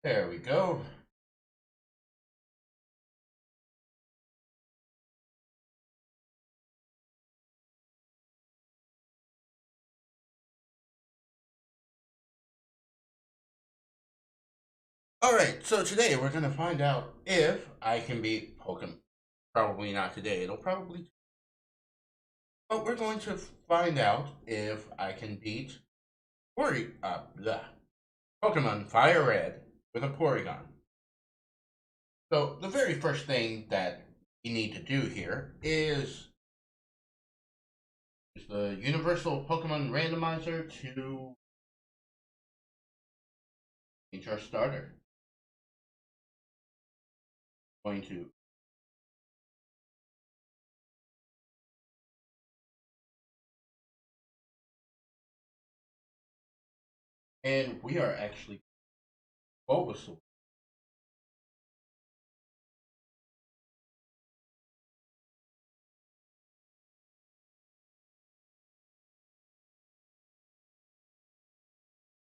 There we go. Alright, so today we're going to find out if I can beat Pokemon. Probably not today, it'll probably. But we're going to find out if I can beat Pokemon Fire Red with a Porygon. So, the very first thing that you need to do here is use the Universal Pokemon Randomizer to change our starter. Going to and we are actually Bulbasaur.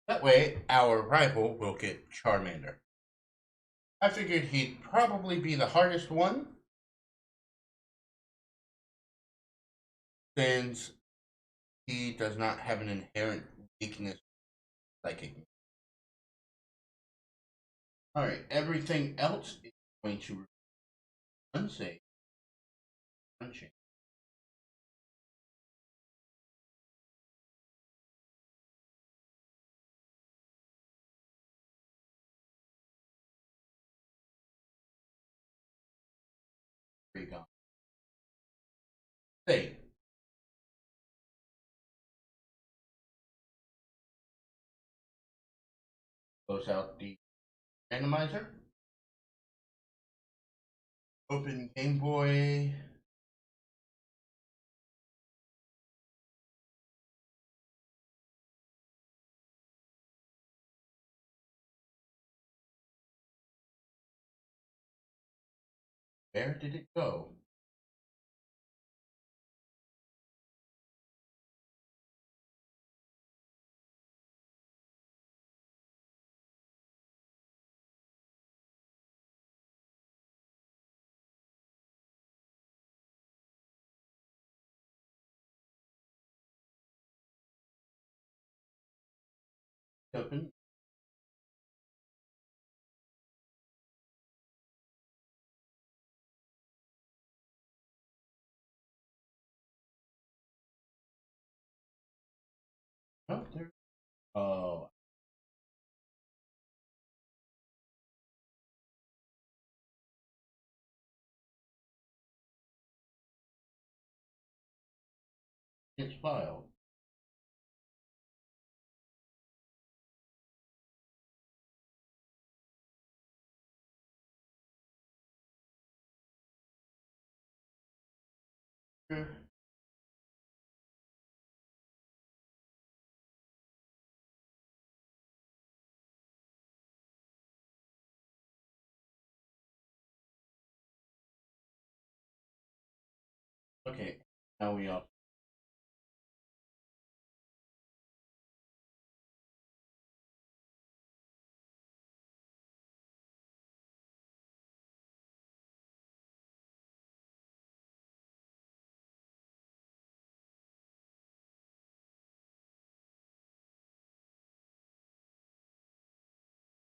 That way, our rival will get Charmander. I figured he'd probably be the hardest one, since he does not have an inherent weakness psychic. Alright, everything else is going to unsafe, unchanged. Gone. Save. Close out the randomizer. Open Game Boy. Where did it go? Open. Oh, there. Oh, it's filed. Okay, now we are.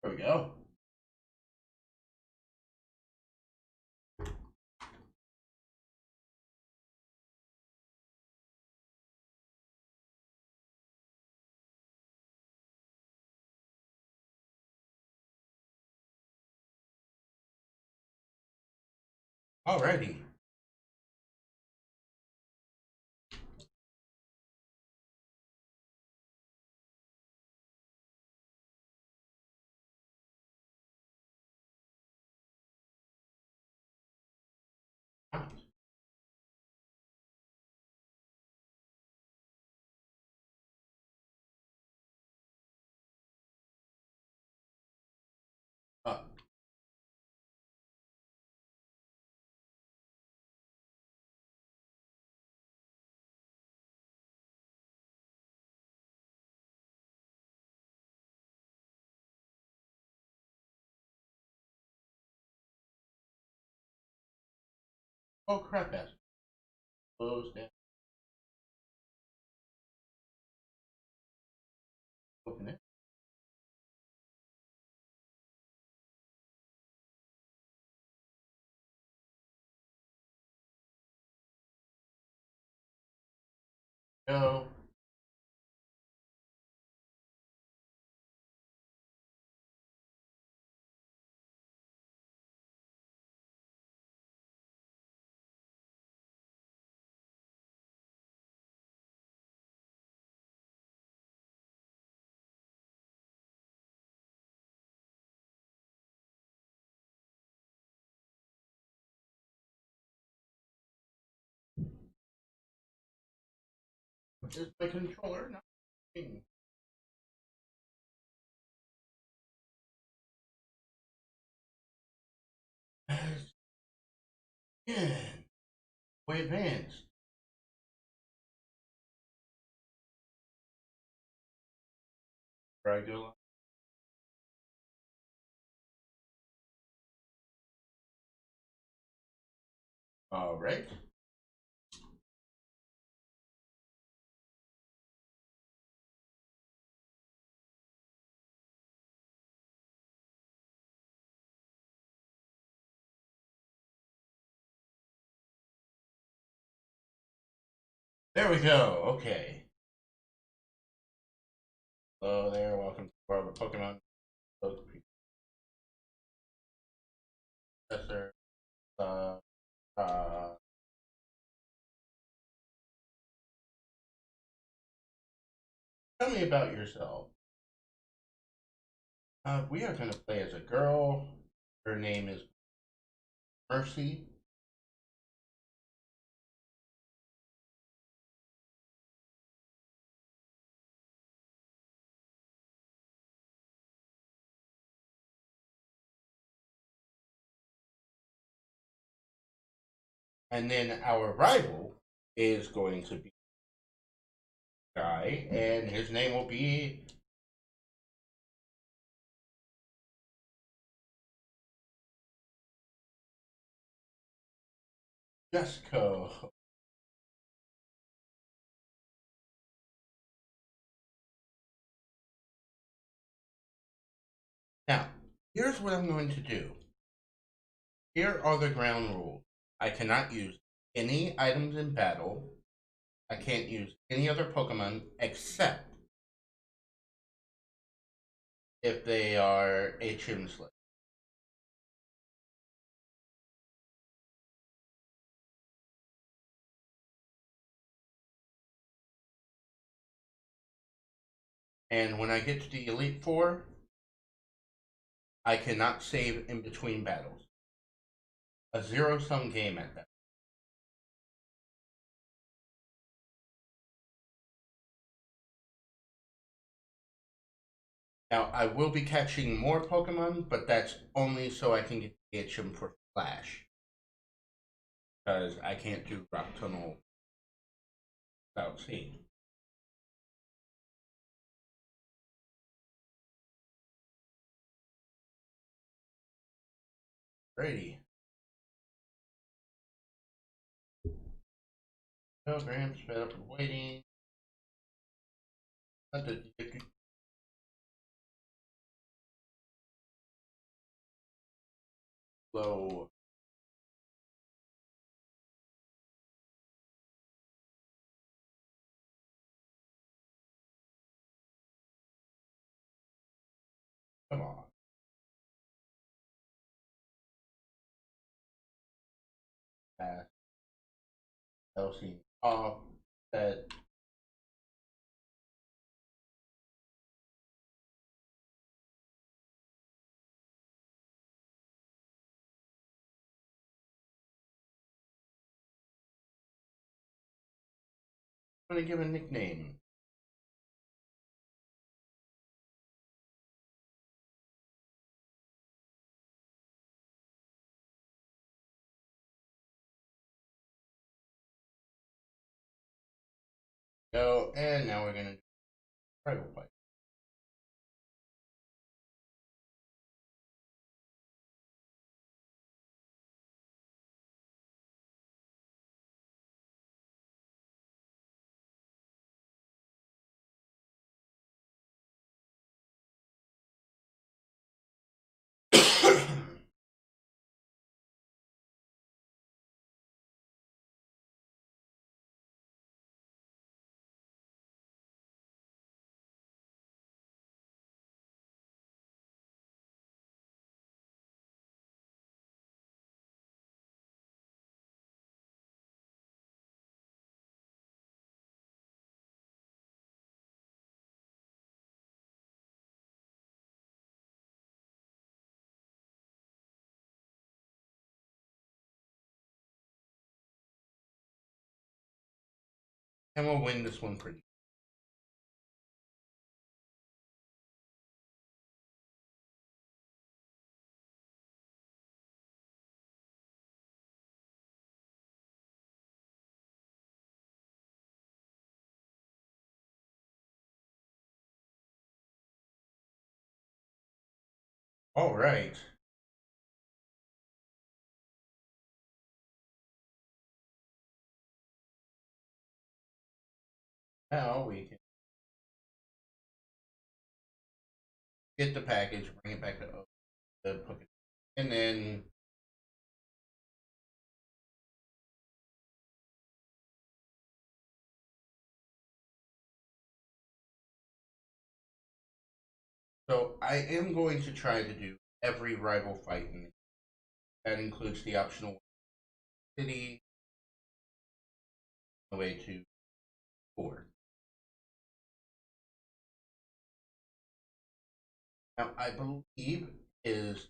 There we go. Alrighty. Uh, Oh crap, that's closed down. Open it. Go. Is my controller not working? Again. Way advanced. Regular. Alright. There we go. Okay. Hello there. Welcome to the world of Pokemon. Professor. Uh, uh, Tell me about yourself. We are going to play as a girl. Her name is Mercy. And then our rival is going to be a guy, and his name will be Jesco. Now, here's what I'm going to do. Here are the ground rules. I cannot use any items in battle. I can't use any other Pokemon except if they are a Chim Slip. And when I get to the Elite Four, I cannot save in between battles. A zero-sum game at that. Now, I will be catching more Pokemon, but that's only so I can get them for Flash. Because I can't do Rock Tunnel without seeing. Alrighty. Graham sped up for waiting. Low. Come on. Fast. Elsie off. That. I'm gonna give a nickname. Go, and now we're gonna do Tribal Fight. And we'll win this one pretty. All right. Now we can get the package, bring it back to the Pokemon, and then so I am going to try to do every rival fight, and that includes the optional city the way to 4. Now I believe his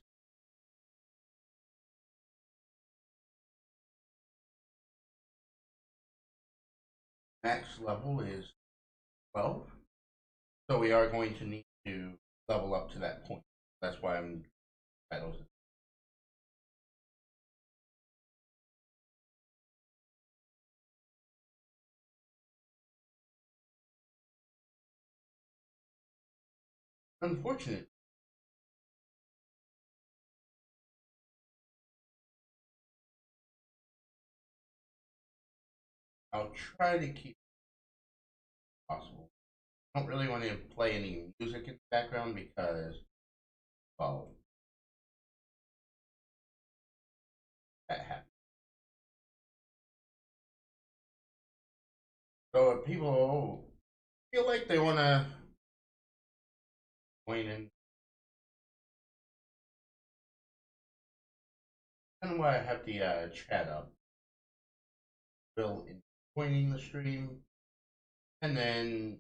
max level is 12, so we are going to need to level up to that point. That's why I'm titles. Unfortunately, I'll try to keep it possible. I don't really want to play any music in the background because, well, that happens. So if people feel like they want to join in, and why I have the chat up, will in joining the stream, and then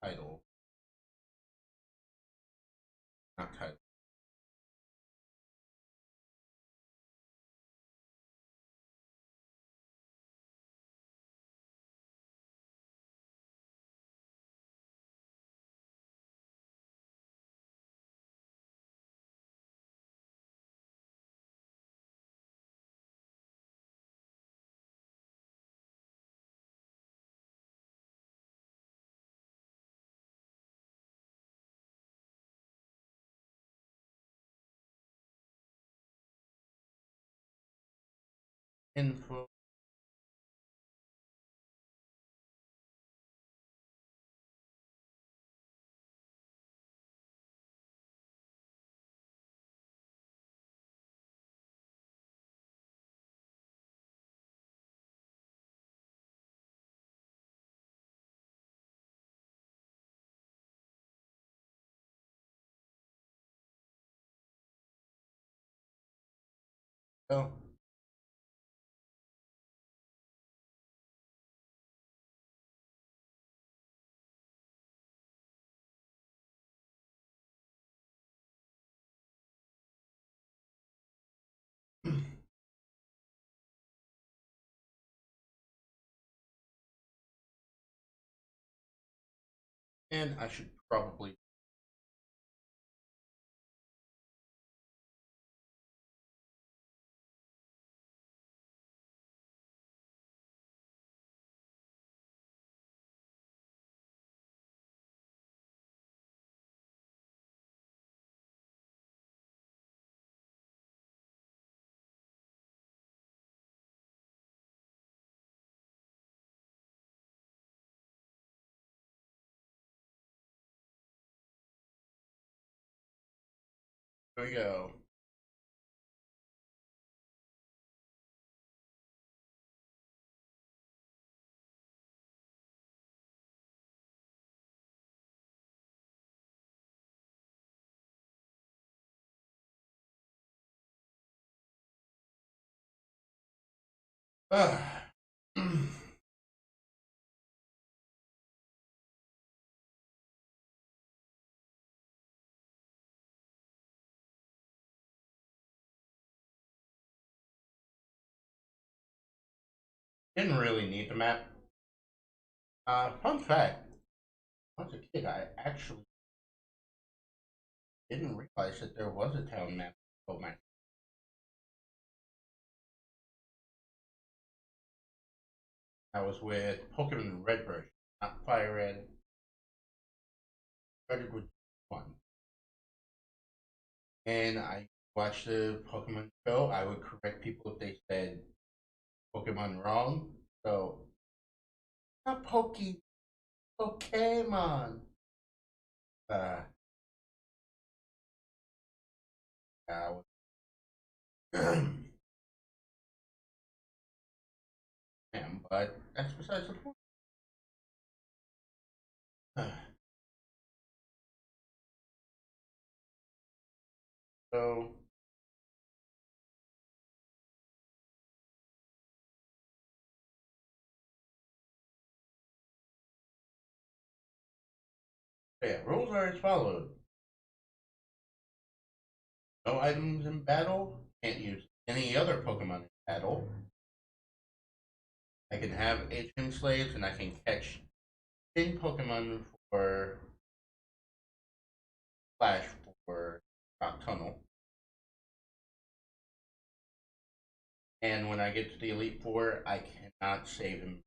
title, not title. Info. Oh, and I should probably. Here we go. Ah. Didn't really need the map. Fun fact: when I was a kid, I actually didn't realize that there was a town map. Oh my! I was with Pokemon Red version, not Fire Red. Started with one, and I watched the Pokemon show. I would correct people if they said Pokemon wrong. So not Pokemon. Uh, I was, but that's besides the point. So yeah, rules are as followed: no items in battle. Can't use any other Pokemon in battle. I can have HM slaves, and I can catch 10 Pokemon for Flash for Rock Tunnel. And when I get to the Elite Four, I cannot save him.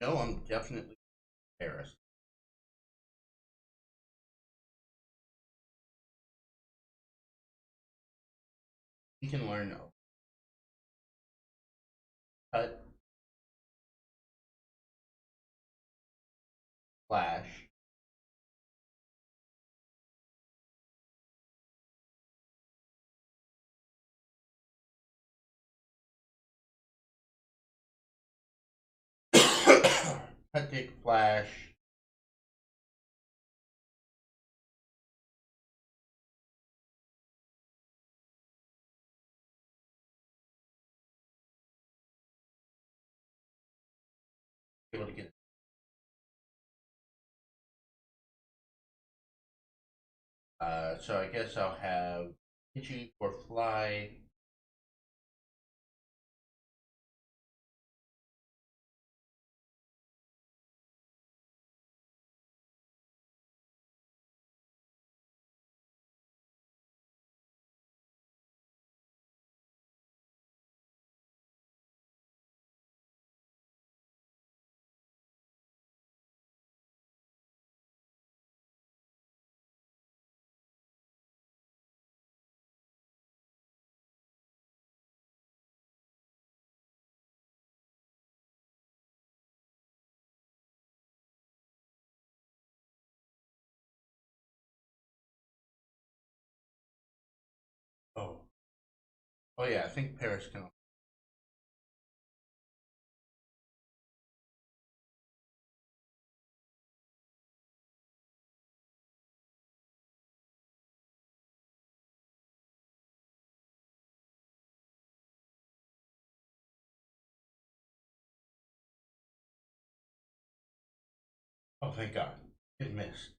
No, I'm definitely Paris. He can learn Cut, Flash, Cut, Dick, Flash, able to get. So I guess I'll have Pidgey for Fly. Oh, oh yeah, I think Paris can. Oh, thank God, it missed.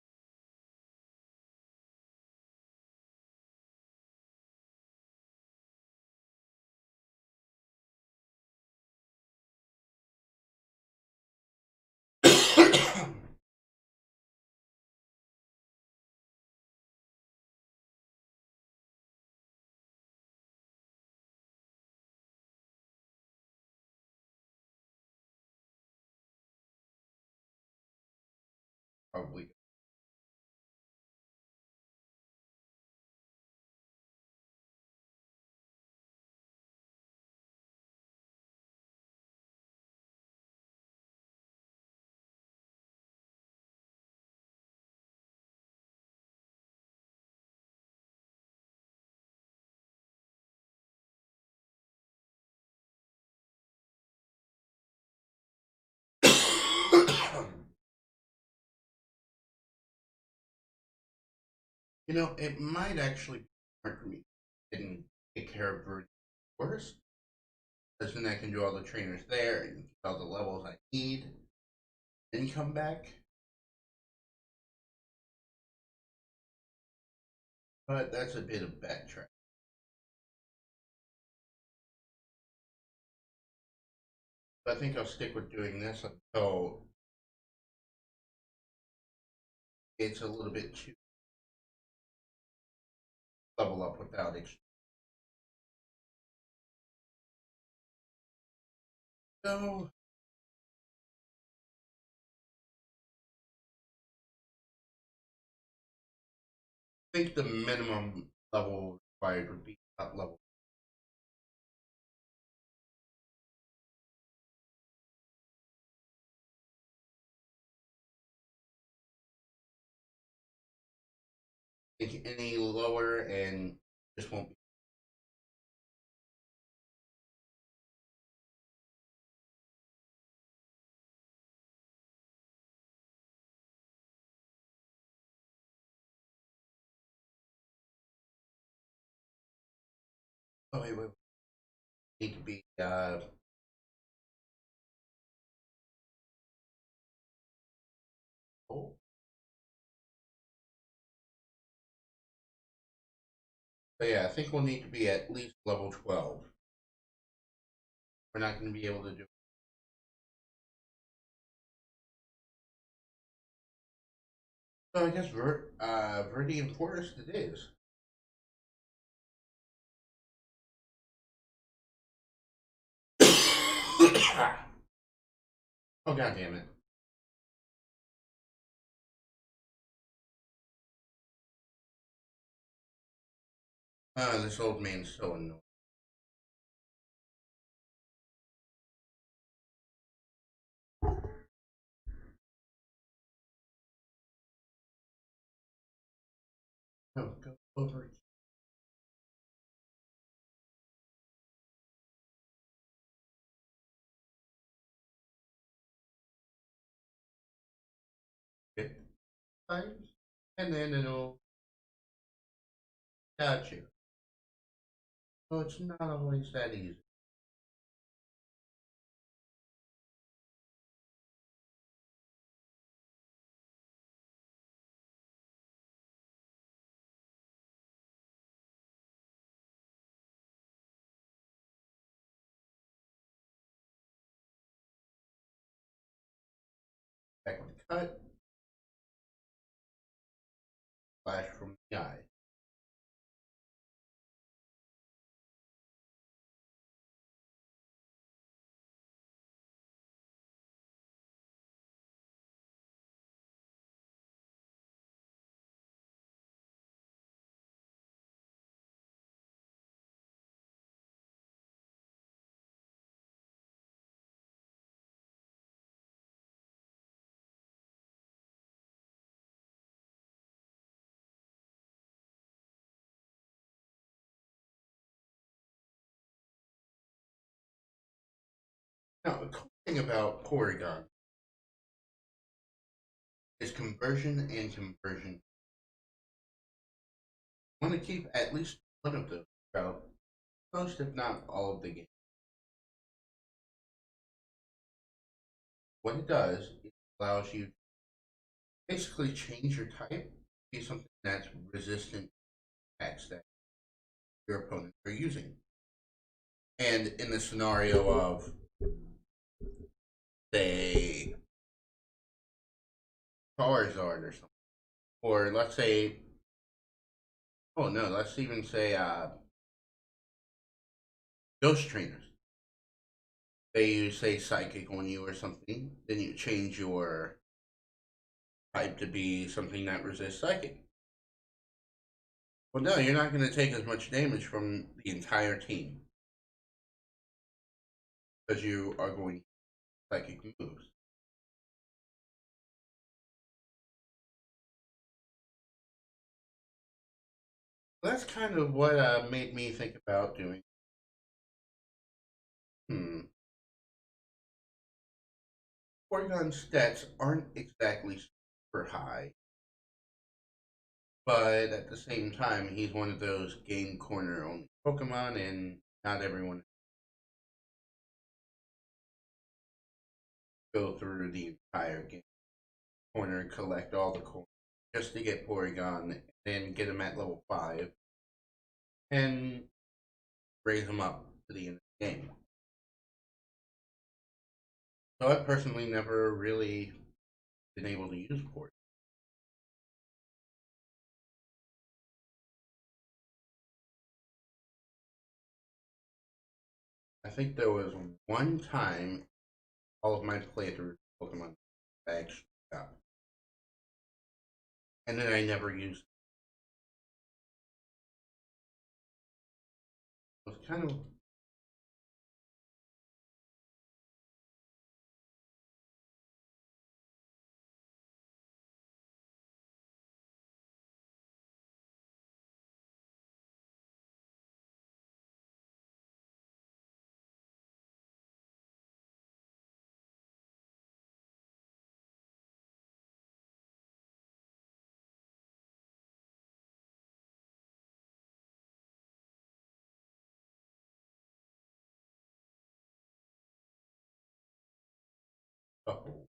probably. It might actually be hard for me and take care of Bird first, because then I can do all the trainers there and get all the levels I need, then come back. But that's a bit of backtrack. But I think I'll stick with doing this until it's a little bit too level up without extra. So I think the minimum level required would be top level. I think any lower and just won't be. Oh wait. Need to be oh, but yeah, I think we'll need to be at least level 12. We're not going to be able to do. So I guess Verdian Forest it is. Oh god damn it! This old man's so annoying. No, go over. It times, and then it'll got you. So it's not always that easy. Back with the cut, flash from the eye. Now, the cool thing about Porygon is conversion and conversion. I want to keep at least one of those throughout most, if not all, of the game. What it does, it allows you to basically change your type to be something that's resistant to attacks that your opponents are using. And in the scenario of, say, Charizard or something, or let's say, oh no, let's even say Ghost Trainers. They use, say, Psychic on you or something, then you change your type to be something that resists psychic. Well, no, you're not going to take as much damage from the entire team because you are going psychic moves. That's kind of what made me think about doing. Hmm. Porygon stats aren't exactly super high, but at the same time, he's one of those game corner only Pokemon, and not everyone go through the entire game corner, collect all the coins just to get Porygon, and then get him at level 5 and raise him up to the end of the game. So I've personally never really been able to use Porygon. I think there was one time all of my playthroughs of Pokemon I actually got, and then I never used it. It was kind of a whole.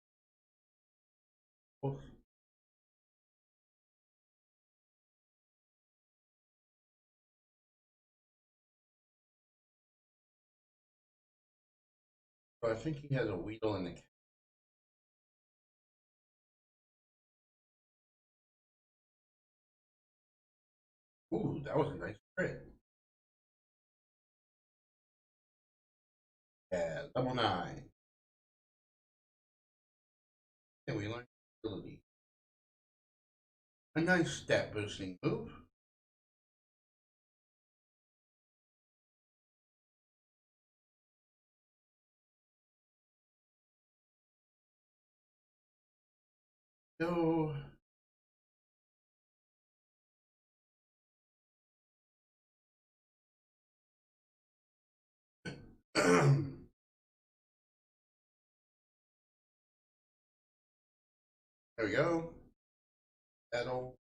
So I think he has a Weedle and a. Ooh, that was a nice crit. Yeah, level 9. And we learned ability. A nice stat boosting move. So there we go. Battle.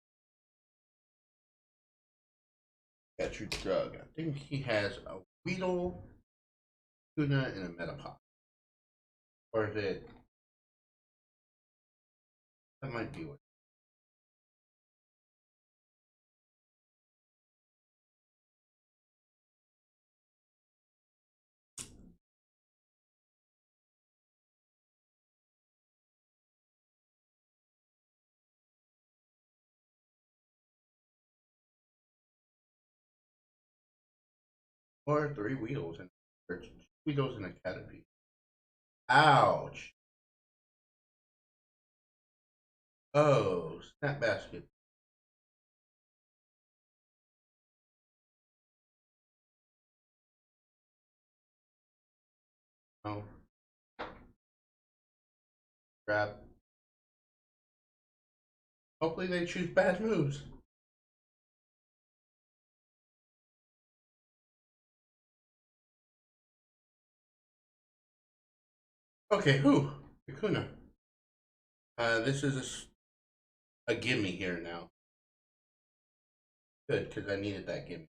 Get your drug. I think he has a Weedle, Tuna, and a Metapod. Or is it? That might be what. Or 3 Weedles and or 2 Weedles and a Caterpie. Ouch. Oh, snap basket. Oh, grab. Hopefully they choose bad moves. Okay, who? Kakuna. This is a gimme here now. Good, because I needed that gimme.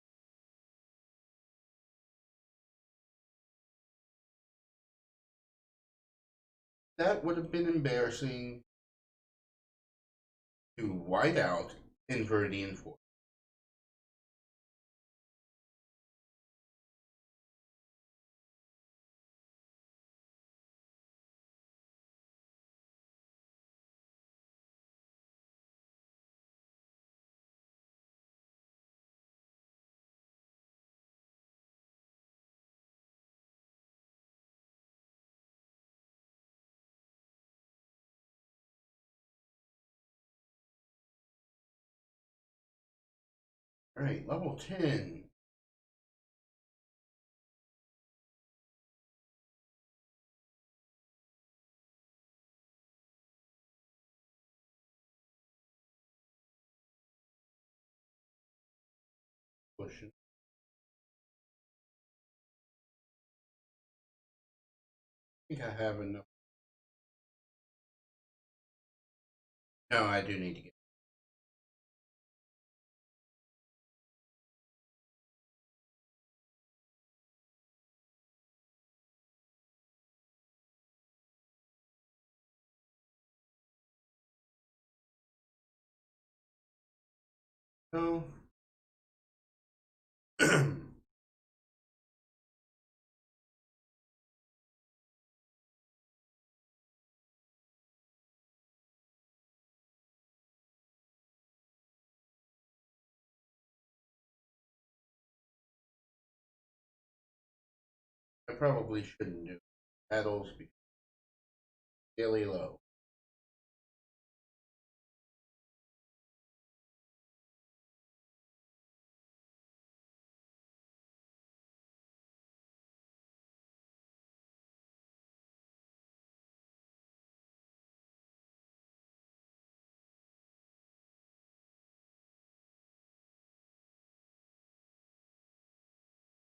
That would have been embarrassing to white out in Viridian Force. Alright, level 10. Pushing. I think I have enough. No, I do need to get. No. I probably shouldn't do battles because daily low.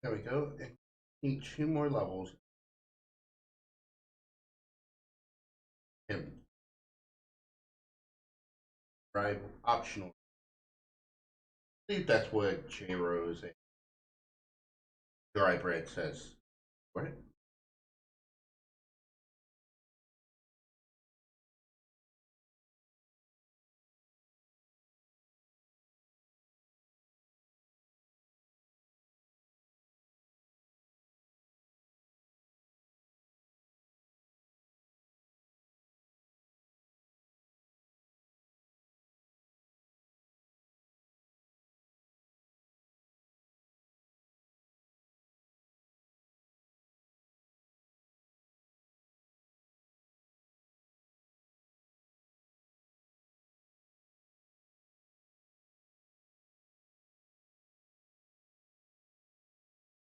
There we go. I need 2 more levels. And drive optional. I believe that's what J Rose and Dry Bread says. Right?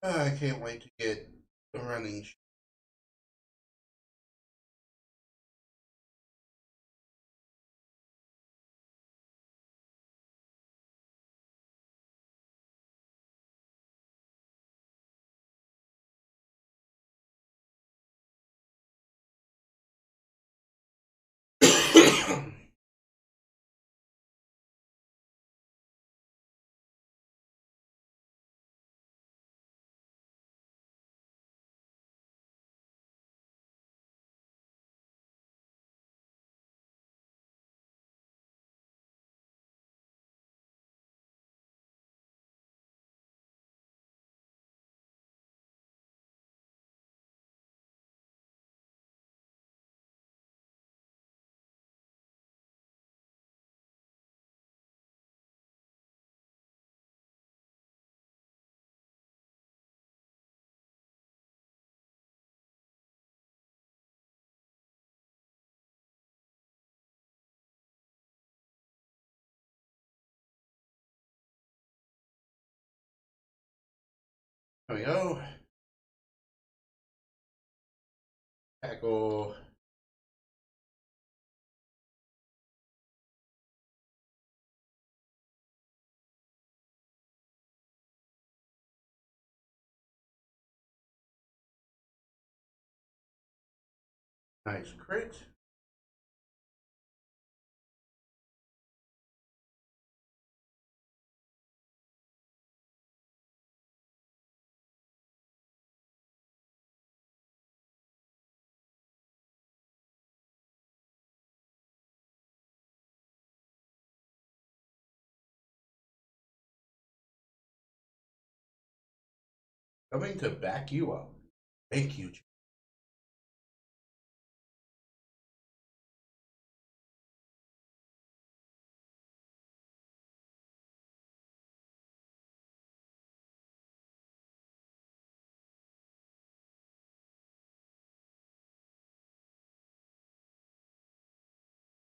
I can't wait to get the running. There we go. Tackle. Nice crit. Coming to back you up. Thank you.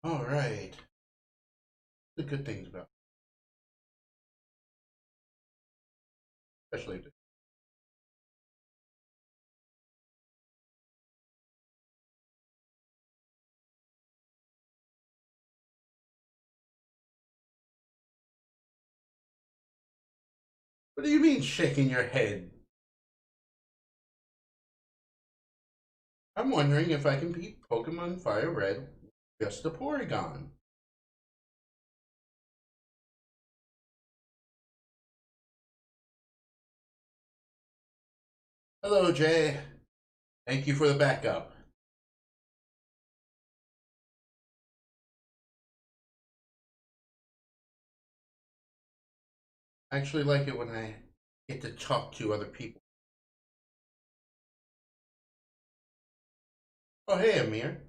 All right. The good things about especially if what do you mean shaking your head? I'm wondering if I can beat Pokemon Fire Red with just a Porygon. Hello, Jay. Thank you for the backup. I actually like it when I get to talk to other people. Oh, hey, Amir.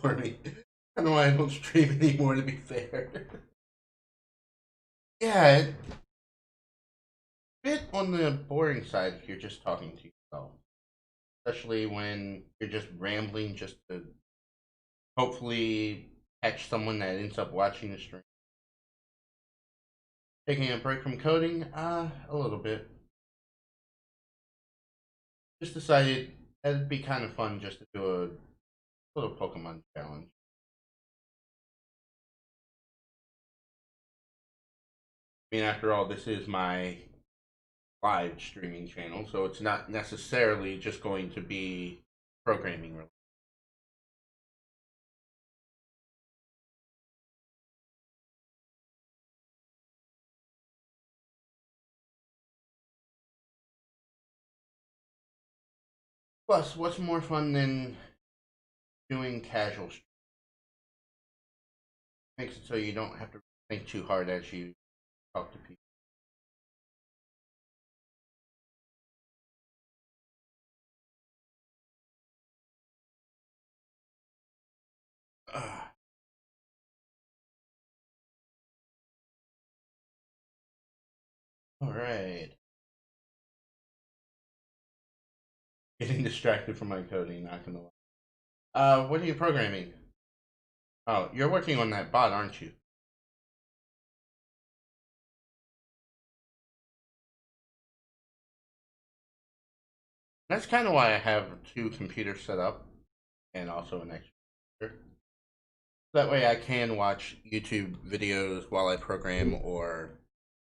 For me. I don't know why I don't stream anymore, to be fair. Yeah, it's a bit on the boring side if you're just talking to yourself. Especially when you're just rambling just to hopefully catch someone that ends up watching the stream. Taking a break from coding? A little bit. Just decided it'd be kind of fun just to do a little Pokemon challenge. I mean, after all, this is my live streaming channel, so it's not necessarily just going to be programming related. Plus, what's more fun than doing casual? Makes it so you don't have to think too hard as you talk to people. All right. Getting distracted from my coding, not gonna lie. What are you programming? Oh, you're working on that bot, aren't you? That's kind of why I have two computers set up and also an extra computer. That way I can watch YouTube videos while I program or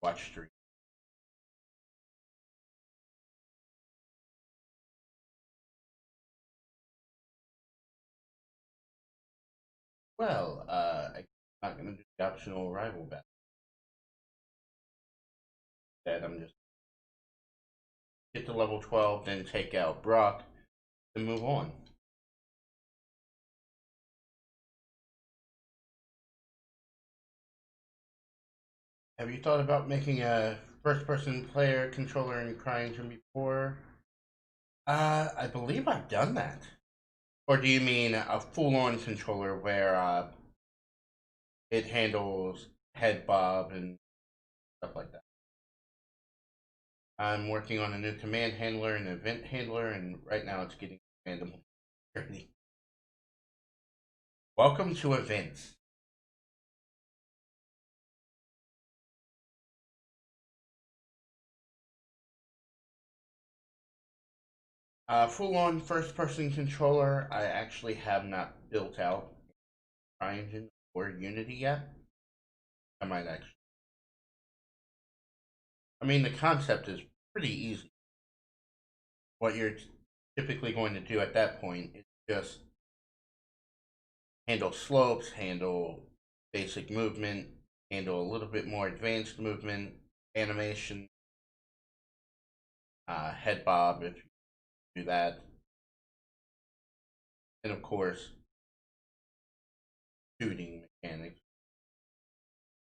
watch stream. Well, I'm not going to do the optional rival battle. That I'm just get to level 12, then take out Brock, and move on. Have you thought about making a first-person player controller in Cryengine before? I believe I've done that. Or do you mean a full-on controller where it handles head bob and stuff like that? I'm working on a new command handler and event handler, and right now it's getting random. Welcome to events. Full-on first-person controller. I actually have not built out Cryengine or Unity yet. I might actually. I mean, the concept is pretty easy. What you're typically going to do at that point is just handle slopes, handle basic movement, handle a little bit more advanced movement, animation, head bob if you do that, and of course, shooting mechanics,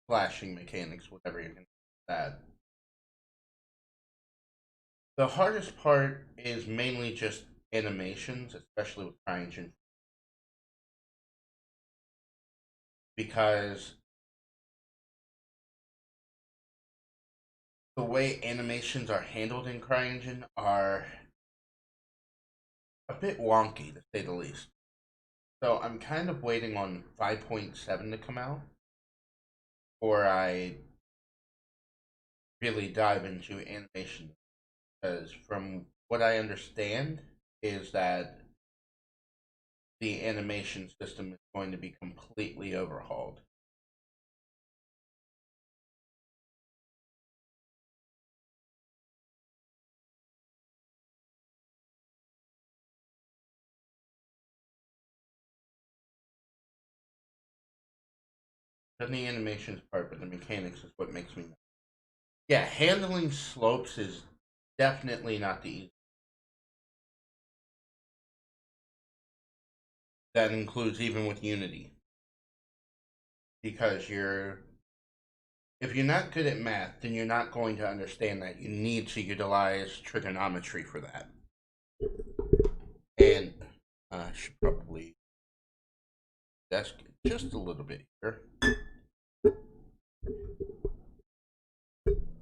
flashing mechanics, whatever you're going to do that. The hardest part is mainly just animations, especially with CryEngine, because the way animations are handled in CryEngine are a bit wonky, to say the least. So I'm kind of waiting on 5.7 to come out before I really dive into animation. Because from what I understand is that the animation system is going to be completely overhauled. And the animation's part, but the mechanics is what makes me mad. Yeah, handling slopes is definitely not the easy. That includes even with Unity. Because if you're not good at math, then you're not going to understand that you need to utilize trigonometry for that. And I should probably desk it just a little bit here.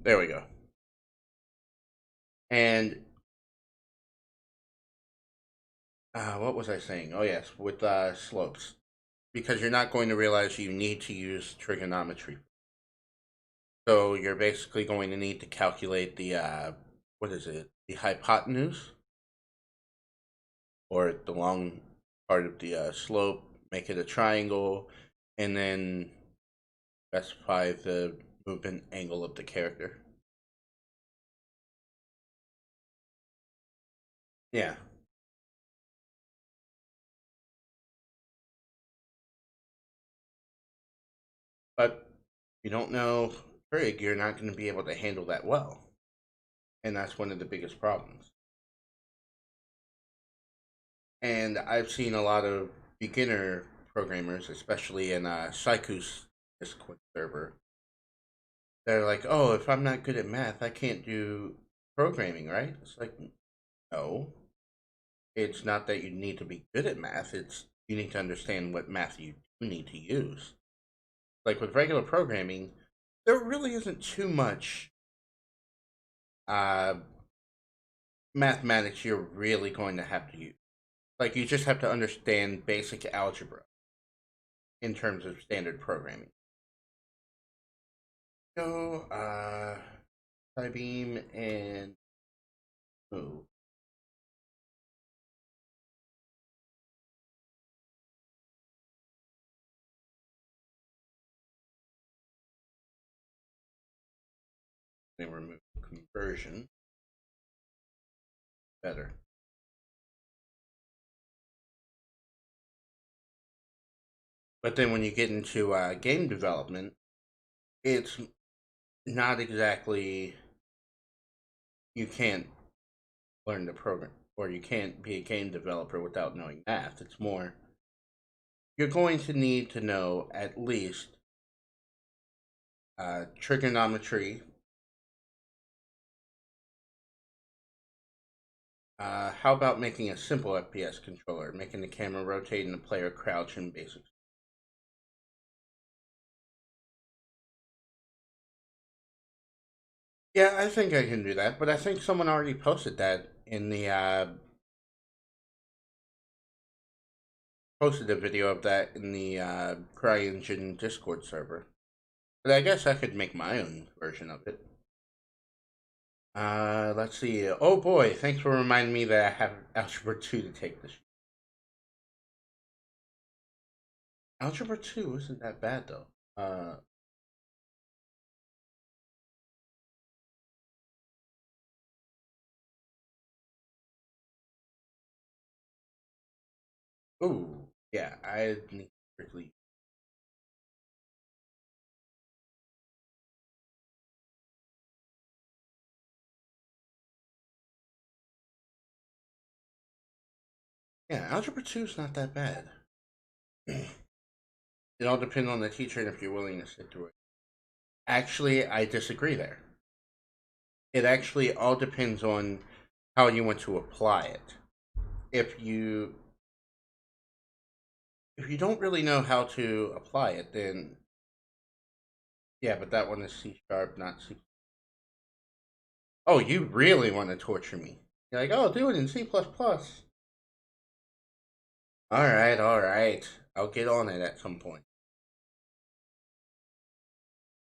There we go. And what was I saying? Oh yes, with slopes, because you're not going to realize you need to use trigonometry. So you're basically going to need to calculate the what is it? The hypotenuse, or the long part of the slope, make it a triangle, and then specify the movement angle of the character. Yeah, but if you don't know trig, you're not going to be able to handle that well, and that's one of the biggest problems. And I've seen a lot of beginner programmers, especially in Syku's Discord server. They're like, "Oh, if I'm not good at math, I can't do programming, right?" It's like, no, it's not that you need to be good at math. It's you need to understand what math you need to use. Like with regular programming, there really isn't too much uh, mathematics you're really going to have to use. Like you just have to understand basic algebra in terms of standard programming. So, beam and move. Then remove conversion. Better. But then when you get into game development, it's not exactly you can't learn the program or you can't be a game developer without knowing math. It's more you're going to need to know at least trigonometry. How about making a simple FPS controller, making the camera rotate and the player crouch in basic. Yeah, I think I can do that, but I think someone already posted that in the posted a video of that in the Cryengine Discord server. But I guess I could make my own version of it. Let's see. Oh boy, thanks for reminding me that I have Algebra 2 to take this. Algebra 2 isn't that bad though. Ooh, yeah, I need strictly. Yeah, Algebra 2 is not that bad. It all depends on the teacher and if you're willing to sit through it. Actually, I disagree there. It actually all depends on how you want to apply it. If you if you don't really know how to apply it, then yeah, but that one is C sharp, not C. Oh, you really want to torture me? You're like, oh, do it in C++. Alright, alright. I'll get on it at some point.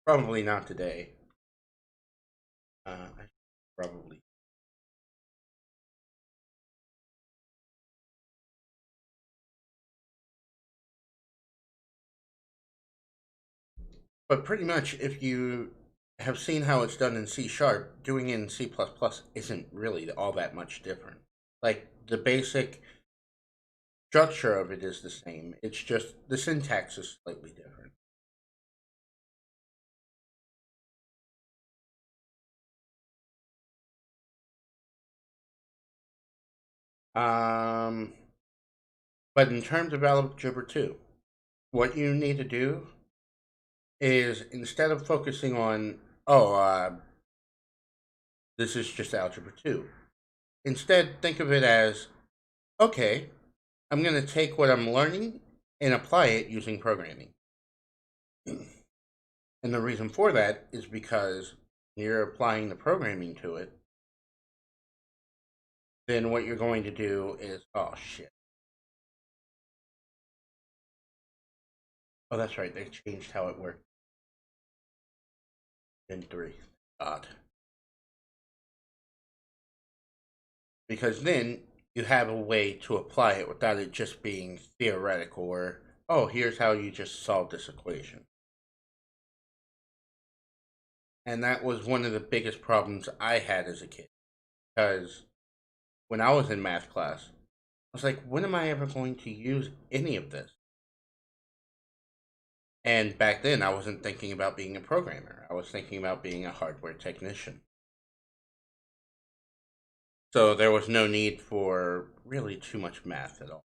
Probably not today. I probably. But pretty much, if you have seen how it's done in C sharp, doing it in C isn't really all that much different. Like, the basic structure of it is the same, it's just the syntax is slightly different. Um, but in terms of Algebra 2, what you need to do is instead of focusing on, this is just Algebra 2, instead think of it as, okay, I'm going to take what I'm learning and apply it using programming. And the reason for that is because you're applying the programming to it, then what you're going to do is, oh shit. Oh, that's right, they changed how it worked in 3. God. Because then you have a way to apply it without it just being theoretical or, oh, here's how you just solve this equation. And that was one of the biggest problems I had as a kid. Because when I was in math class, I was like, when am I ever going to use any of this? And back then, I wasn't thinking about being a programmer. I was thinking about being a hardware technician. So there was no need for really too much math at all.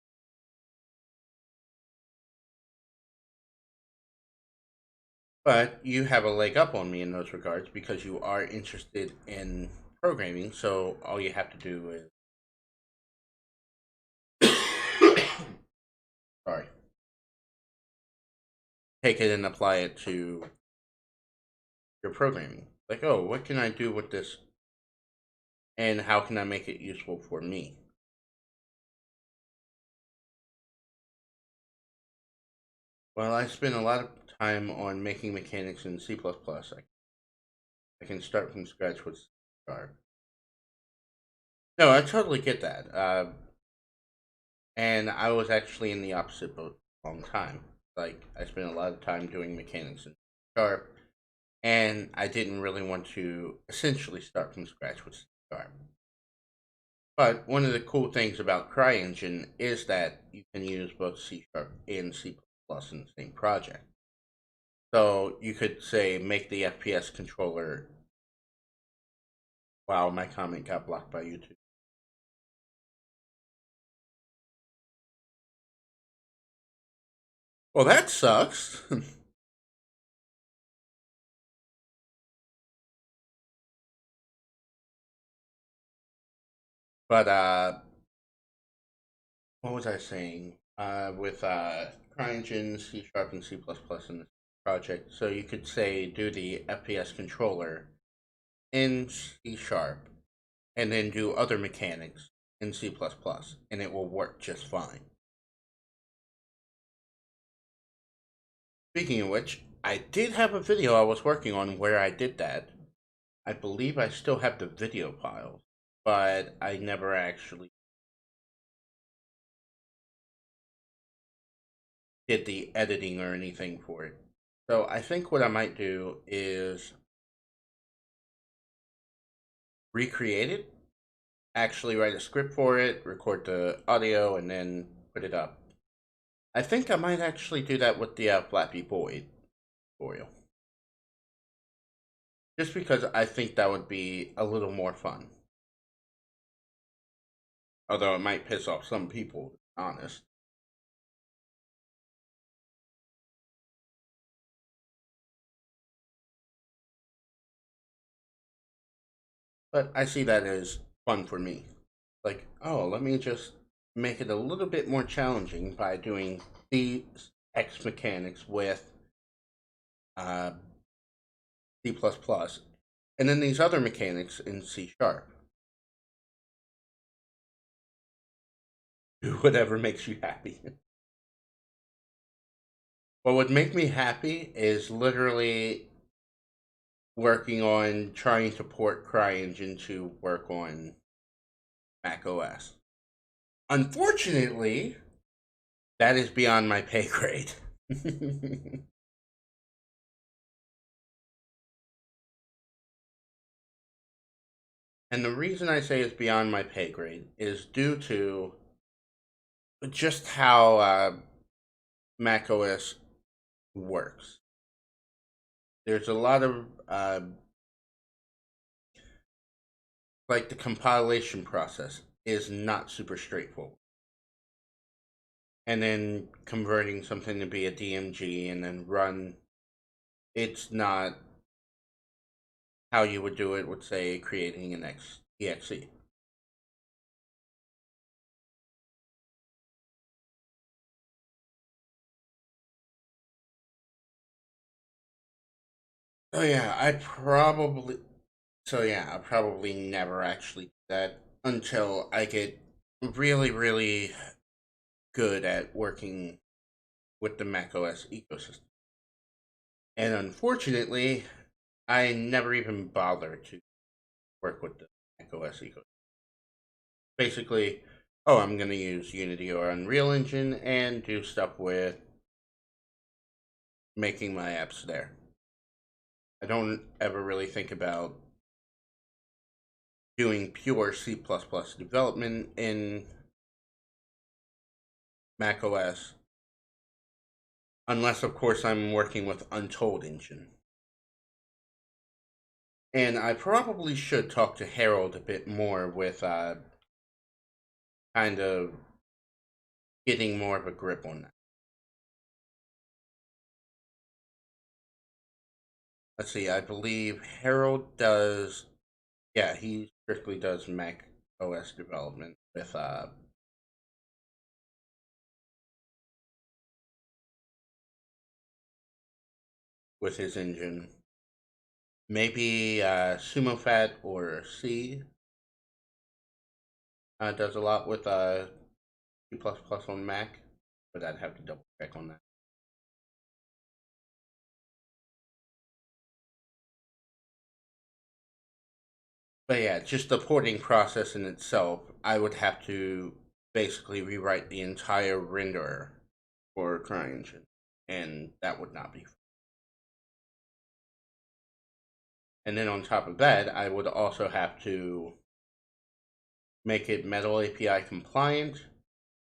But you have a leg up on me in those regards because you are interested in programming. So all you have to do is, sorry, take it and apply it to your programming. Like, oh, what can I do with this and how can I make it useful for me? Well, I spend a lot of time on making mechanics in C++. I can start from scratch with C sharp. No, I totally get that. And I was actually in the opposite boat a long time. Like, I spent a lot of time doing mechanics in C sharp, and I didn't really want to essentially start from scratch with C sharp. But one of the cool things about Cryengine is that you can use both C sharp and C++ in the same project. So you could say make the FPS controller. Wow, my comment got blocked by YouTube. Well, that sucks. But what was I saying? With CryEngine, C Sharp, and C++ in this project, so you could say do the FPS controller in C Sharp, and then do other mechanics in C++, and it will work just fine. Speaking of which, I did have a video I was working on where I did that. I believe I still have the video files, but I never actually did the editing or anything for it. So I think what I might do is recreate it, actually write a script for it, record the audio, and then put it up. I think I might actually do that with the Flappy Boy tutorial. Just because I think that would be a little more fun. Although it might piss off some people, to be honest. But I see that as fun for me. Like, oh, let me just make it a little bit more challenging by doing these X mechanics with uh, C++, and then these other mechanics in C sharp. Do whatever makes you happy. What would make me happy is literally working on trying to port Cryengine to work on Mac OS. Unfortunately, that is beyond my pay grade. And the reason I say it's beyond my pay grade is due to just how Mac OS works. There's a lot of like the compilation process is not super straightforward. And then converting something to be a DMG and then run, it's not how you would do it with, say, creating an exe. Oh yeah, I probably never actually do that until I get really, really good at working with the macOS ecosystem. And unfortunately, I never even bother to work with the macOS ecosystem. Basically, oh, I'm going to use Unity or Unreal Engine and do stuff with making my apps there. I don't ever really think about doing pure C++ development in macOS, unless, of course, I'm working with Untold Engine. And I probably should talk to Harold a bit more with kind of getting more of a grip on that. Let's see, I believe Harold does, yeah, he strictly does Mac OS development with his engine. Maybe SumoFat or C does a lot with C++ on Mac, but I'd have to double check on that. But yeah, just the porting process in itself, I would have to basically rewrite the entire renderer for Cryengine, and that would not be. And then on top of that, I would also have to make it Metal API compliant,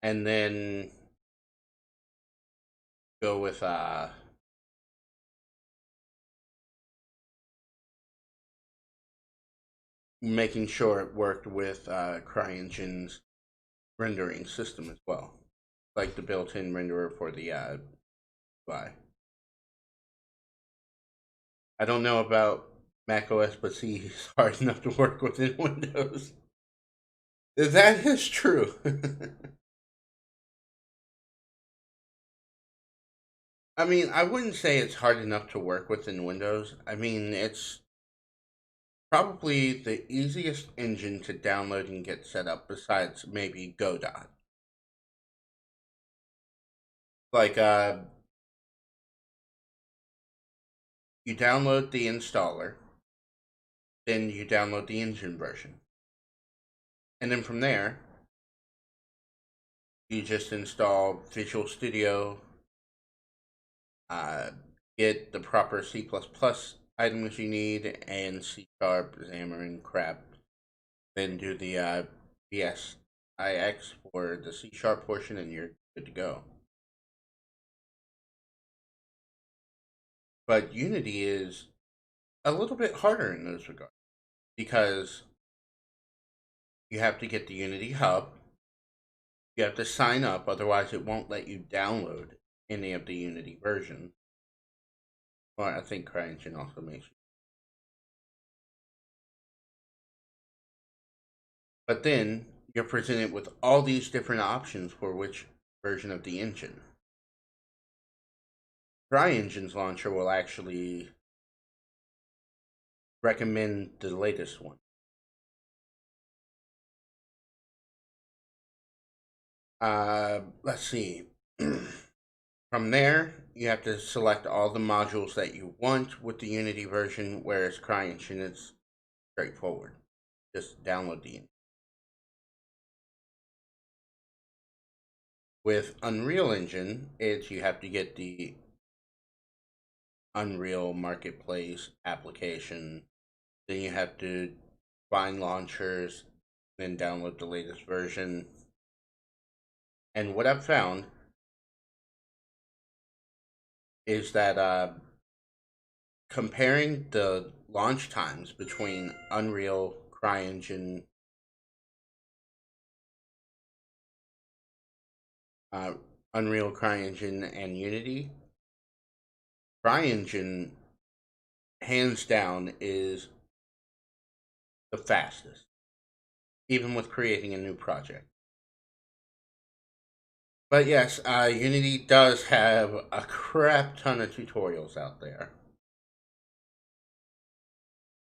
and then go with making sure it worked with Cryengine's rendering system as well, like the built-in renderer for the UI. I don't know about Mac OS, but C is hard enough to work with in Windows. That is true. I mean, I wouldn't say it's hard enough to work with in Windows. I mean, it's probably the easiest engine to download and get set up besides maybe Godot. Like, you download the installer, then you download the engine version. And then from there, you just install Visual Studio, uh, get the proper C++ items you need, and C Sharp, Xamarin, crap. Then do the VSIX for the C Sharp portion, and you're good to go. But Unity is a little bit harder in those regards because you have to get the Unity Hub. You have to sign up, otherwise it won't let you download any of the Unity versions. Well, I think CryEngine also makes you. But then you're presented with all these different options for which version of the engine. CryEngine's launcher will actually recommend the latest one. Let's see. From there, you have to select all the modules that you want with the Unity version, whereas Cryengine is straightforward. Just download the. With Unreal Engine, it's you have to get the Unreal Marketplace application. Then you have to find launchers, then download the latest version. And what I've found is that comparing the launch times between Unreal, CryEngine, uh, Unreal, CryEngine, and Unity, CryEngine, hands down, is the fastest, even with creating a new project. But yes, Unity does have a crap ton of tutorials out there.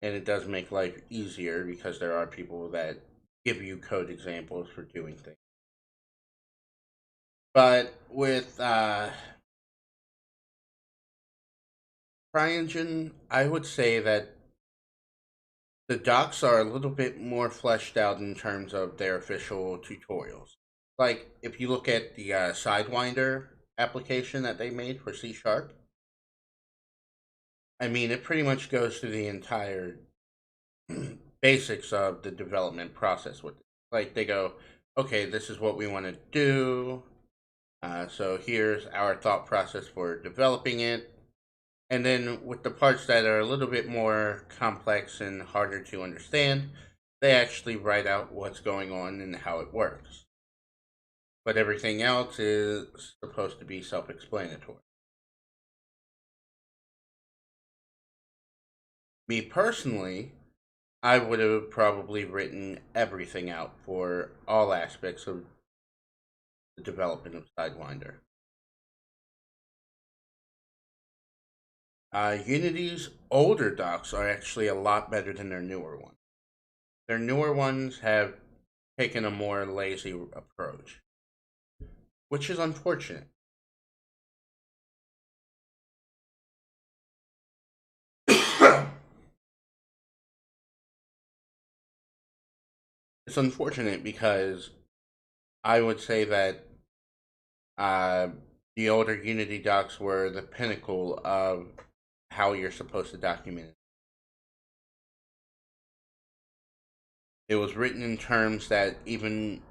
And it does make life easier because there are people that give you code examples for doing things. But with CryEngine, I would say that the docs are a little bit more fleshed out in terms of their official tutorials. Like, if you look at the Sidewinder application that they made for C Sharp, I mean, it pretty much goes through the entire basics of the development process with it. Like, they go, okay, this is what we want to do. So here's our thought process for developing it. And then with the parts that are a little bit more complex and harder to understand, they actually write out what's going on and how it works. But everything else is supposed to be self explanatory. Me personally, I would have probably written everything out for all aspects of the development of Sidewinder. Unity's older docs are actually a lot better than their newer ones. Their newer ones have taken a more lazy approach, which is unfortunate. It's unfortunate because I would say that uh, the older Unity docs were the pinnacle of how you're supposed to document it. It was written in terms that even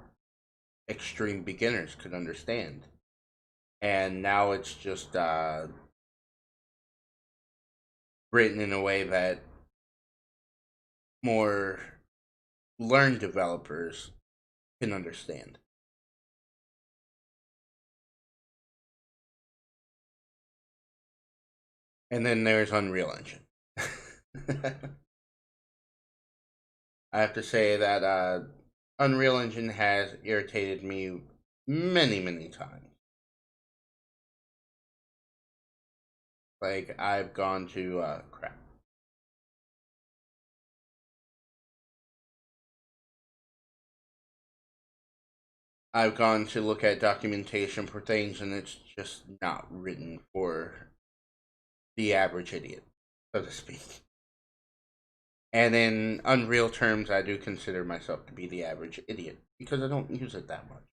extreme beginners could understand. And now it's just written in a way that more learned developers can understand. And then there's Unreal Engine. I have to say that Unreal Engine has irritated me many, many times. Like, I've gone to, crap. I've gone to look at documentation for things, and it's just not written for the average idiot, so to speak. And in Unreal terms, I do consider myself to be the average idiot because I don't use it that much.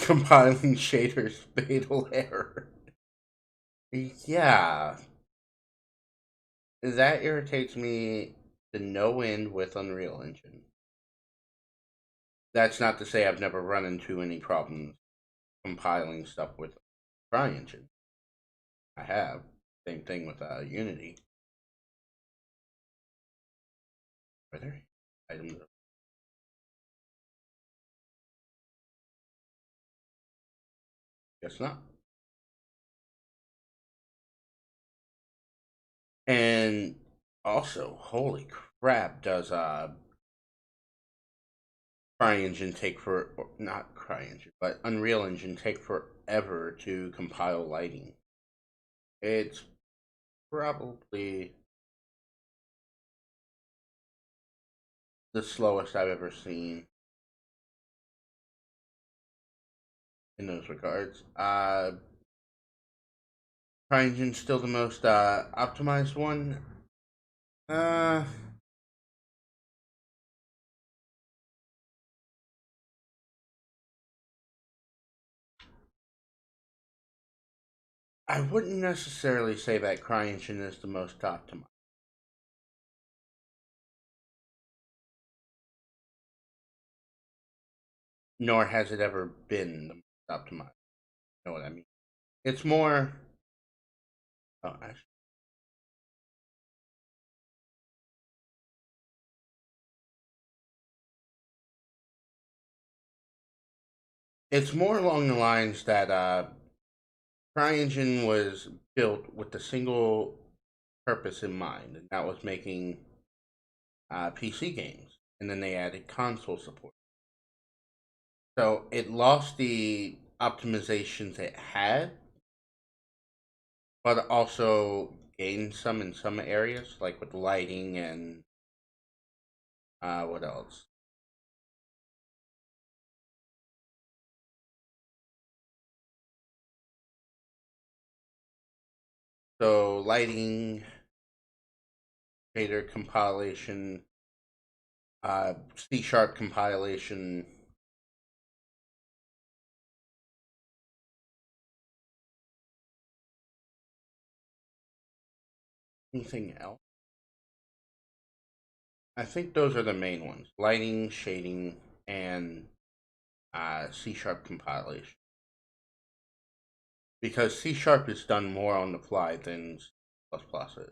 Compiling shaders, fatal error. Yeah, that irritates me to no end with Unreal Engine. That's not to say I've never run into any problems compiling stuff with CryEngine. I have. Same thing with Unity. Are there items? Guess not. And also, holy crap, does CryEngine take for or not CryEngine, but Unreal Engine take forever to compile lighting. It's probably the slowest I've ever seen in those regards. Cryengine still the most optimized one. Uh, I wouldn't necessarily say that Cryengine is the most optimized, nor has it ever been the most optimized. You know what I mean? It's more. Oh, actually, it's more along the lines that CryEngine was built with a single purpose in mind, and that was making PC games. And then they added console support. So it lost the optimizations it had, but also gained some in some areas, like with lighting and what else? So lighting, shader compilation, C# compilation. Anything else? I think those are the main ones: lighting, shading, and C# compilation. Because C# is done more on the fly than C++ is.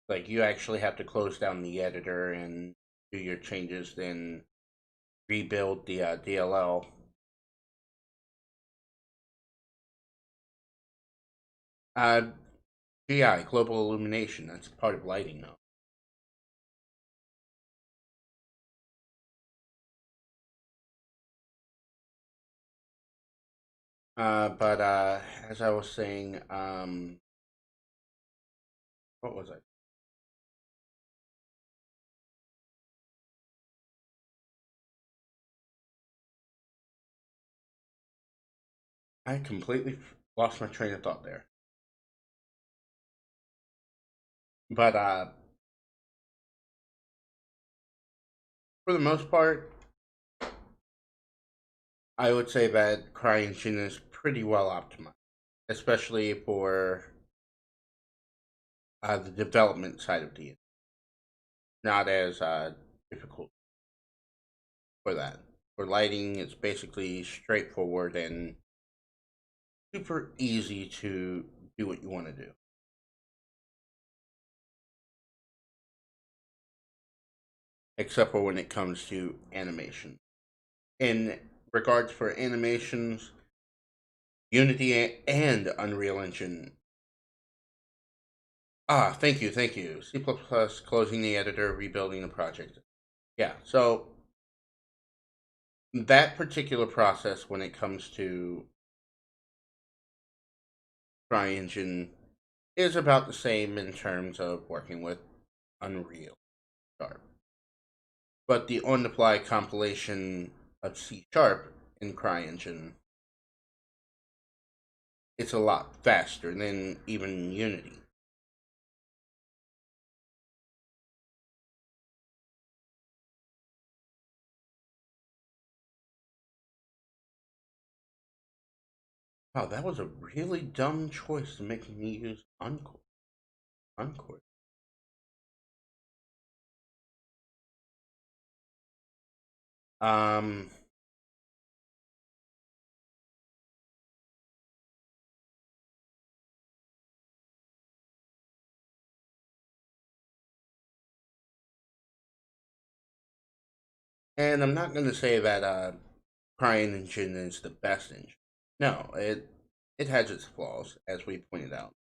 Like you actually have to close down the editor and do your changes, then rebuild the DLL. Uh, GI, global illumination. That's part of lighting, though. But as I was saying, what was I? I completely lost my train of thought there. But for the most part, I would say that CryEngine is pretty well optimized, especially for the development side of the not as difficult for that. For lighting, it's basically straightforward and super easy to do what you want to do. Except for when it comes to animation. In regards for animations, Unity and Unreal Engine. Thank you, thank you. C++, closing the editor, rebuilding the project. Yeah, so that particular process when it comes to CryEngine is about the same in terms of working with Unreal Sharp. But the on the fly compilation of C# in CryEngine, it's a lot faster than even Unity. Wow, that was a really dumb choice to make me use Encore. Encore. Um, and I'm not going to say that CryEngine is the best engine. No, it has its flaws, as we pointed out.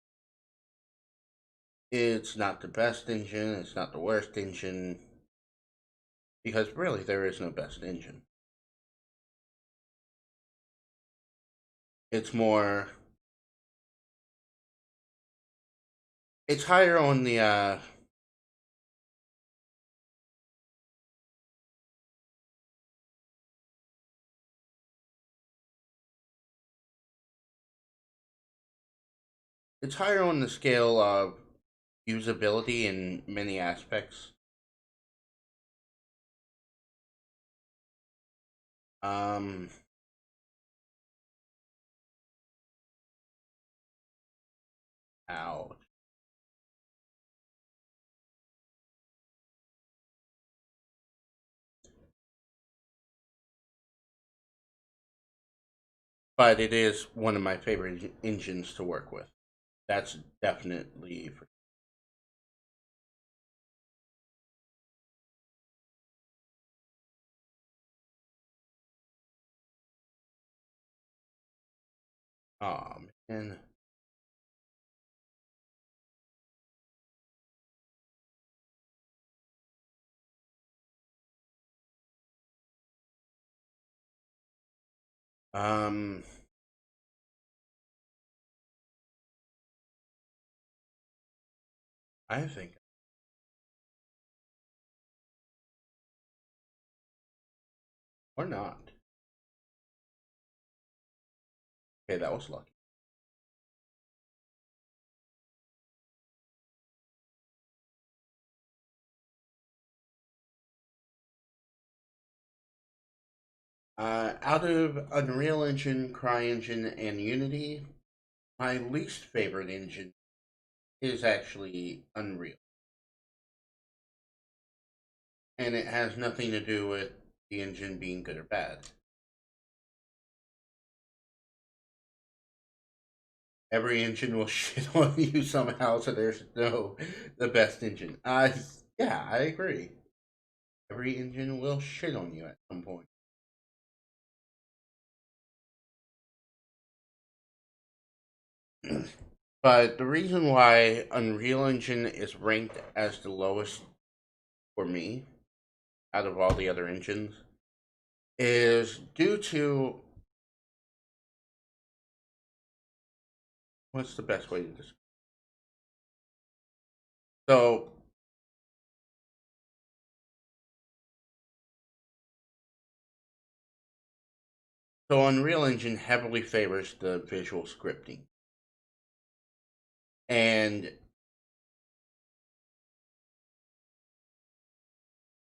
It's not the best engine. It's not the worst engine, because really there is no best engine. It's more It's higher on the it's higher on the scale of usability in many aspects. Um, ouch. But it is one of my favorite engines to work with. That's definitely for. Oh man. Um, I think or not. Okay, that was lucky. Out of Unreal Engine, Cryengine, and Unity, my least favorite engine is actually Unreal, and it has nothing to do with the engine being good or bad. Every engine will shit on you somehow, so there's no the best engine. Yeah, I agree. Every engine will shit on you at some point. But the reason why Unreal Engine is ranked as the lowest for me out of all the other engines is due to what's the best way to describe? So, so Unreal Engine heavily favors the visual scripting, and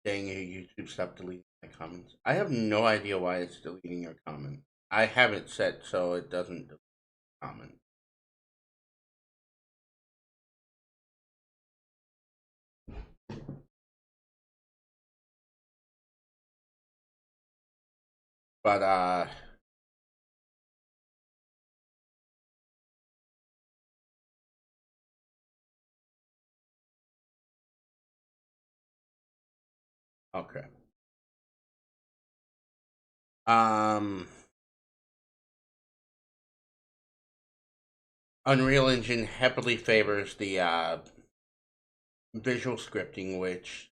dang it, YouTube, stop deleting my comments. I have no idea why it's deleting your comment. I have it set so it doesn't delete comment. But okay. Um, Unreal Engine heavily favors the visual scripting, which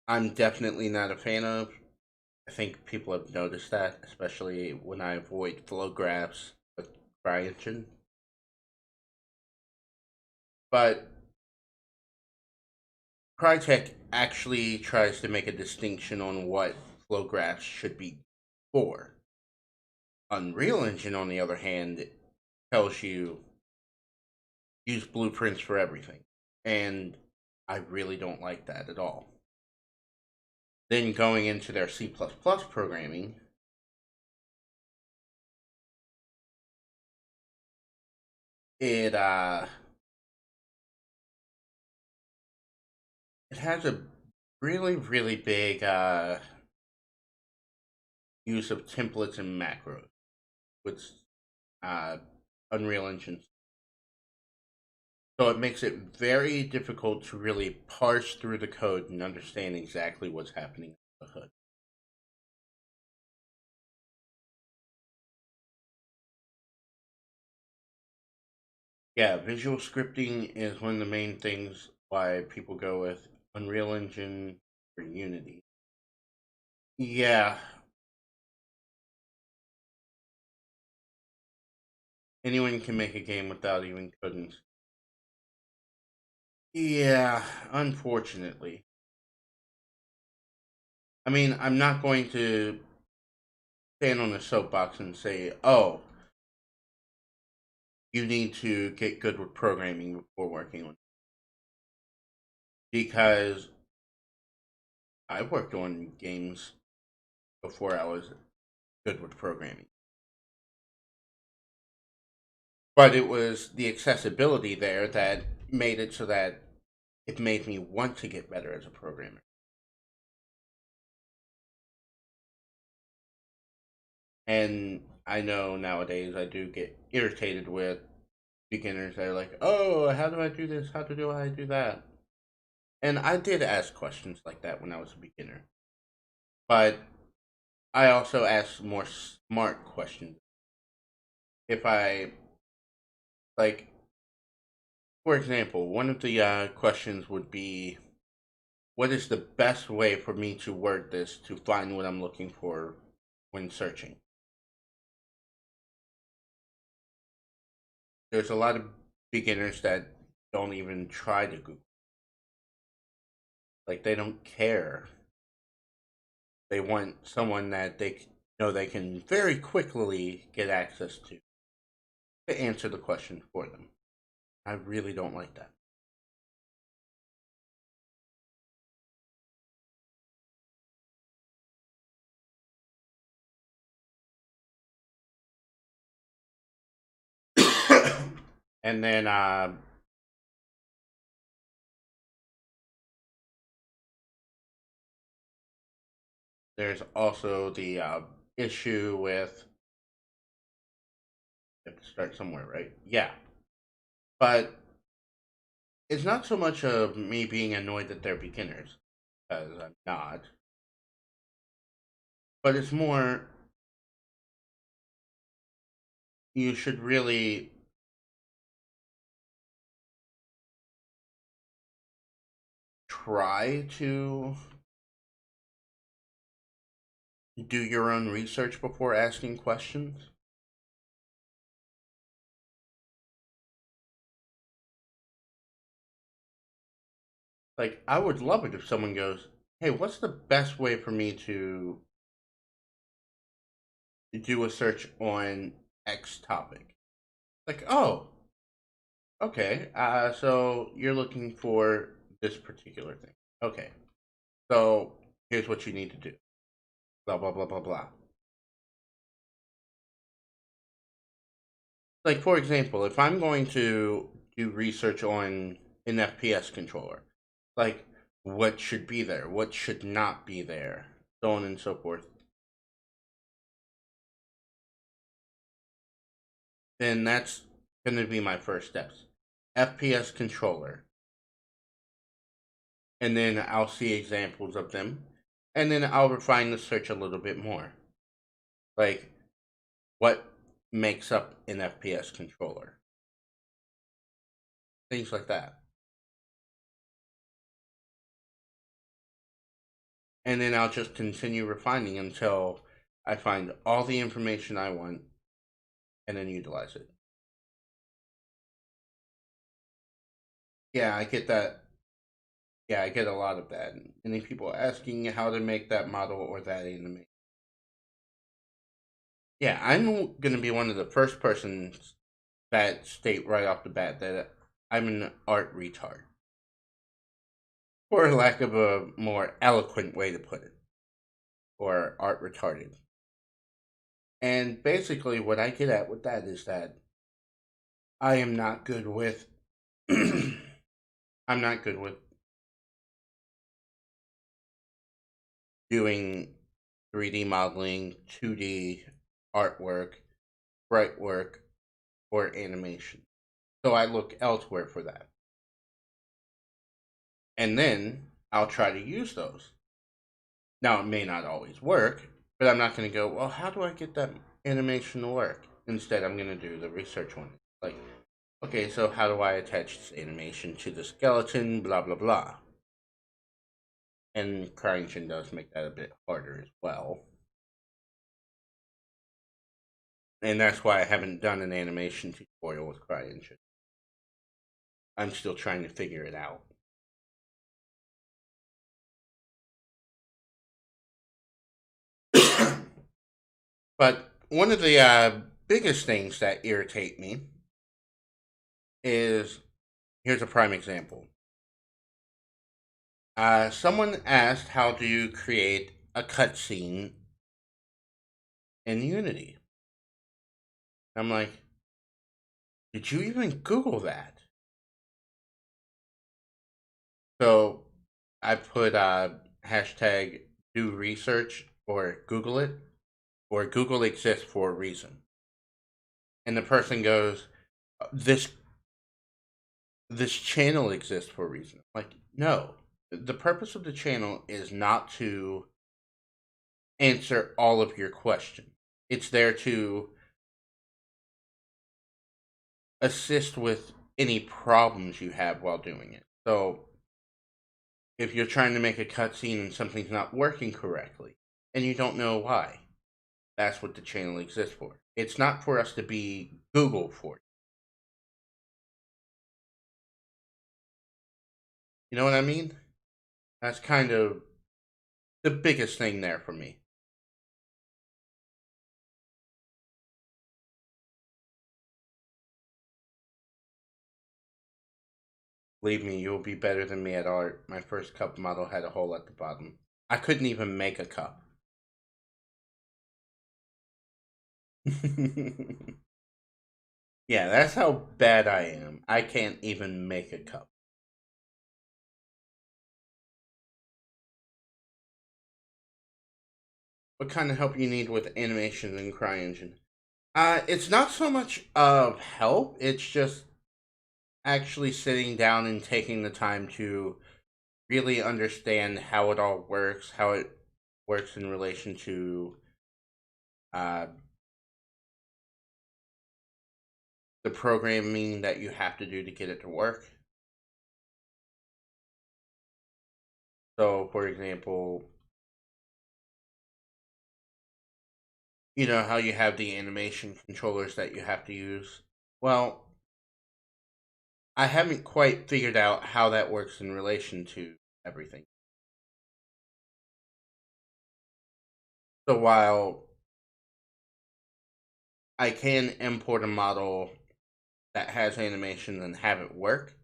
I'm definitely not a fan of. I think people have noticed that, especially when I avoid flow graphs with Cryengine. But Crytek actually tries to make a distinction on what flow graphs should be for. Unreal Engine, on the other hand, tells you use blueprints for everything. And I really don't like that at all. Then going into their C++ programming, it it has a really big use of templates and macros with uh, Unreal Engine. So it makes it very difficult to really parse through the code and understand exactly what's happening under the hood. Yeah, visual scripting is one of the main things why people go with Unreal Engine or Unity. Yeah, anyone can make a game without even coding. Yeah, unfortunately. I mean, I'm not going to stand on a soapbox and say, oh, you need to get good with programming before working on it. Because I worked on games before I was good with programming. But it was the accessibility there that made it so that it made me want to get better as a programmer. And I know nowadays I do get irritated with beginners that are like, oh, how do I do this? How do I do that? And I did ask questions like that when I was a beginner. But I also asked more smart questions. If I, like, for example, one of the questions would be, what is the best way for me to word this to find what I'm looking for when searching? There's a lot of beginners that don't even try to Google. Like, they don't care. They want someone that they know they can very quickly get access to answer the question for them. I really don't like that. And then there's also the issue with, you have to start somewhere, right? Yeah. But it's not so much of me being annoyed that they're beginners, because I'm not, but it's more, you should really try to do your own research before asking questions. Like, I would love it if someone goes, hey, what's the best way for me to do a search on X topic? Like, oh, okay, so you're looking for this particular thing. Okay, so here's what you need to do. Blah, blah, blah, blah, blah. Like, for example, if I'm going to do research on an FPS controller, like, what should be there, what should not be there, so on and so forth, then that's going to be my first steps. FPS controller, and then I'll see examples of them, and then I'll refine the search a little bit more. Like, what makes up an FPS controller? Things like that. And then I'll just continue refining until I find all the information I want and then utilize it. Yeah, I get that. Yeah, I get a lot of that. And then people asking how to make that model or that animation. Yeah, I'm going to be one of the first persons that state right off the bat that I'm an art retard, for lack of a more eloquent way to put it, or art retarded. And basically, what I get at with that is that I am not good with. I'm not good with doing 3D modeling, 2D artwork, bright work, or animation. So I look elsewhere for that. And then I'll try to use those. Now, it may not always work, but I'm not going to go, well, how do I get that animation to work? Instead, I'm going to do the research on it. Like, okay, so how do I attach this animation to the skeleton? Blah, blah, blah. And Cryengine does make that a bit harder as well. And that's why I haven't done an animation tutorial with Cryengine. I'm still trying to figure it out. But one of the biggest things that irritate me is, here's a prime example. Someone asked how do you create a cutscene in Unity. I'm like, did you even Google that? So I put hashtag do research or Google it, or Google exists for a reason. And the person goes, this channel exists for a reason. Like, no. The purpose of the channel is not to answer all of your questions. It's there to assist with any problems you have while doing it. So if you're trying to make a cutscene and something's not working correctly and you don't know why, that's what the channel exists for. It's not for us to be Google for you. You know what I mean? That's kind of the biggest thing there for me. Believe me, you'll be better than me at art. My first cup model had a hole at the bottom. I couldn't even make a cup. Yeah, that's how bad I am. I can't even make a cup. What kind of help you need with animation in Cryengine? It's not so much of help. It's just actually sitting down and taking the time to really understand how it all works, how it works in relation to uh, the programming that you have to do to get it to work. So, for example, you know how you have the animation controllers that you have to use? Well, I haven't quite figured out how that works in relation to everything. So while I can import a model that has animation and have it work,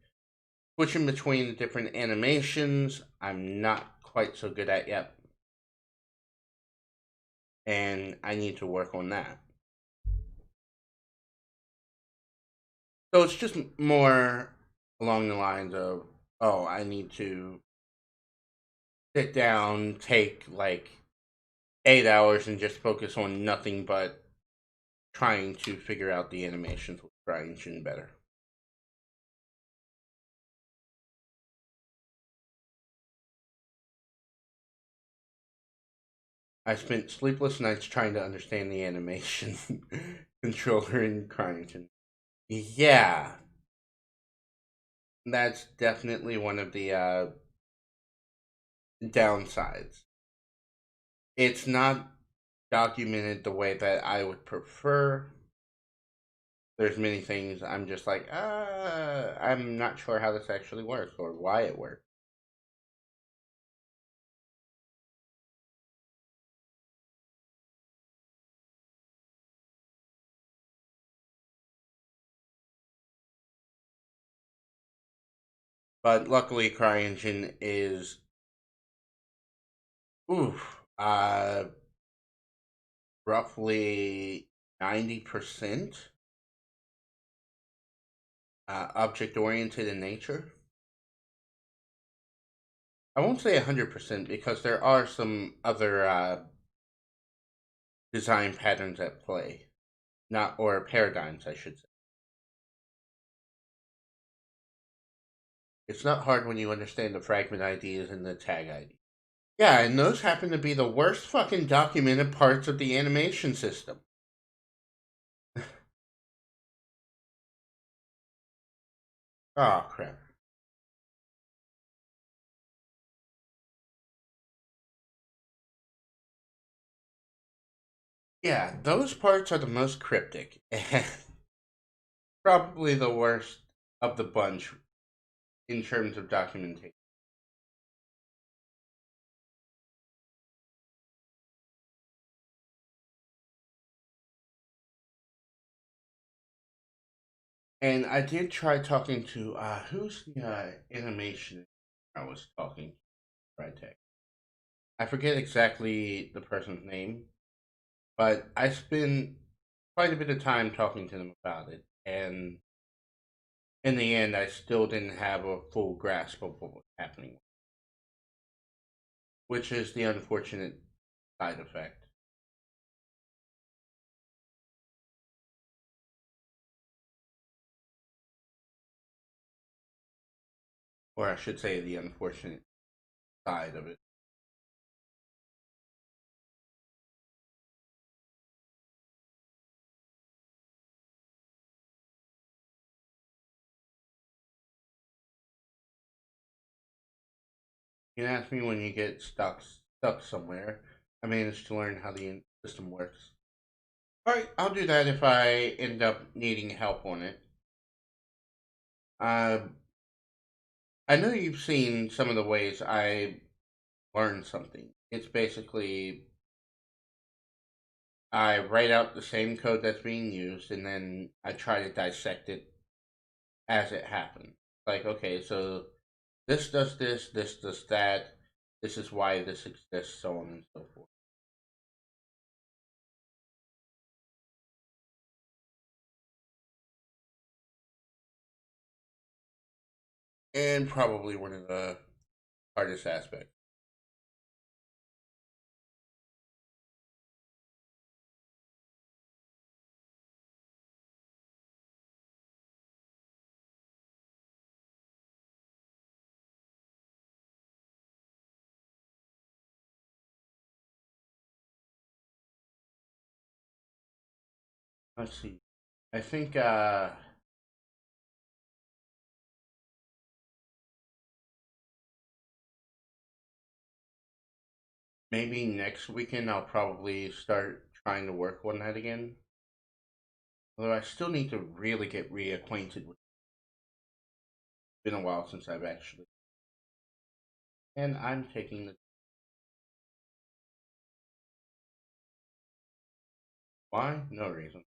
switching between the different animations, I'm not quite so good at yet. And I need to work on that. So it's just more along the lines of, oh, I need to sit down, take like 8 hours and just focus on nothing but trying to figure out the animations with Cryengine better. I spent sleepless nights trying to understand the animation controller in Cryengine. Yeah, that's definitely one of the downsides. It's not documented the way that I would prefer. There's many things I'm just like, I'm not sure how this actually works or why it works. But luckily, CryEngine is, oof, roughly 90% object oriented in nature. I won't say 100% because there are some other design patterns at play, not or paradigms, I should say. It's not hard when you understand the fragment IDs and the tag ID. Yeah, and those happen to be the worst fucking documented parts of the animation system. Oh crap. Yeah, those parts are the most cryptic and probably the worst of the bunch. in terms of documentation. And I did try talking to who's the animation I was talking to, right? I forget exactly the person's name, but I spent quite a bit of time talking to them about it, and in the end, I still didn't have a full grasp of what was happening, which is the unfortunate side effect, or I should say, the unfortunate side of it. You can ask me when you get stuck somewhere. I managed to learn how the system works. All right, I'll do that if I end up needing help on it. Uh, I know you've seen some of the ways I learn something. It's basically I write out the same code that's being used, and then I try to dissect it as it happens. Like, okay, so this does that, this is why this exists, so on and so forth. And probably one of the hardest aspects. Let's see. I think maybe next weekend I'll probably start trying to work on that again. Although I still need to really get reacquainted with it. It's been a while since I've actually. And I'm taking the. Why? No reason.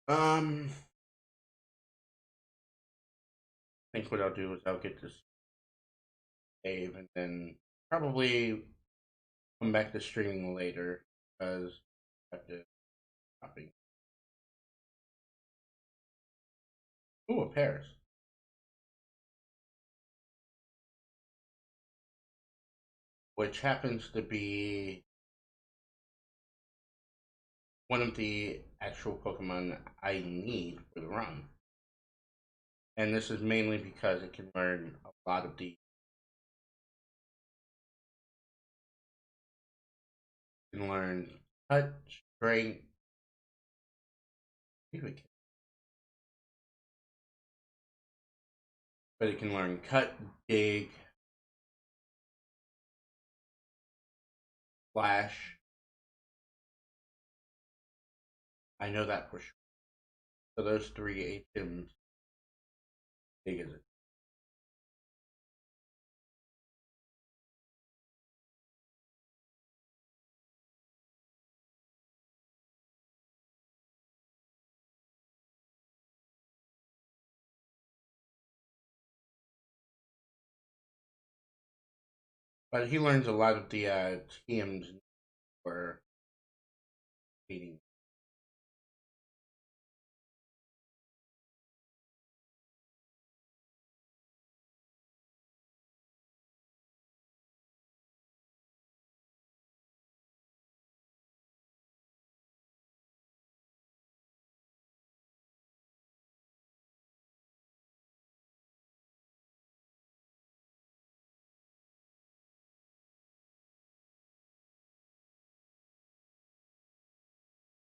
I think what I'll do is I'll get this save and then probably come back to streaming later because I have to shopping. Ooh, a Paris, which happens to be one of the actual Pokemon I need for the run. And this is mainly because it can learn a lot of the can learn cut, strength, but it can learn cut, dig, flash. I know that for sure. So those three items, big as it. But he learns a lot of the TMs for beating.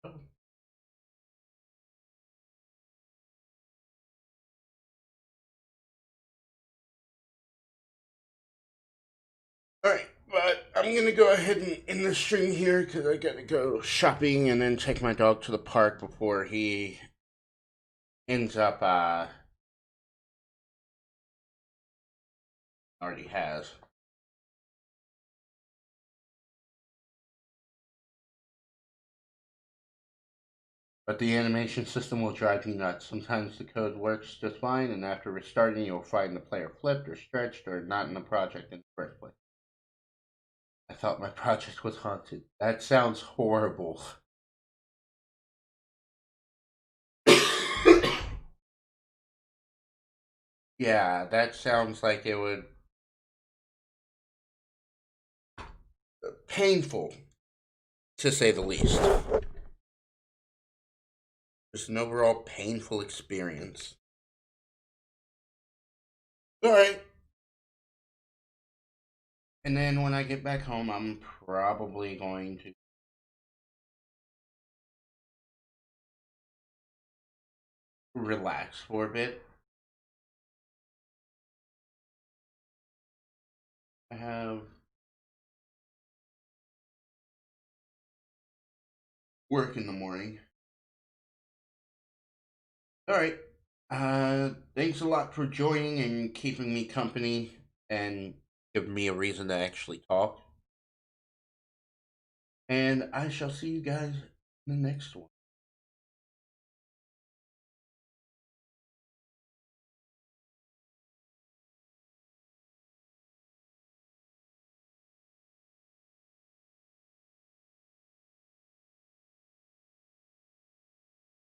Oh. All right. But I'm gonna go ahead and end the stream here because I gotta go shopping and then take my dog to the park before he ends up already has. But the animation system will drive you nuts. Sometimes the code works just fine, and after restarting, you'll find the player flipped or stretched or not in the project in the first place. I thought my project was haunted. That sounds horrible. Yeah, that sounds like it would painful to say the least. Just an overall painful experience. All right. And then when I get back home, I'm probably going to relax for a bit. I have work in the morning. All right. Thanks a lot for joining and keeping me company and giving me a reason to actually talk. And I shall see you guys in the next one.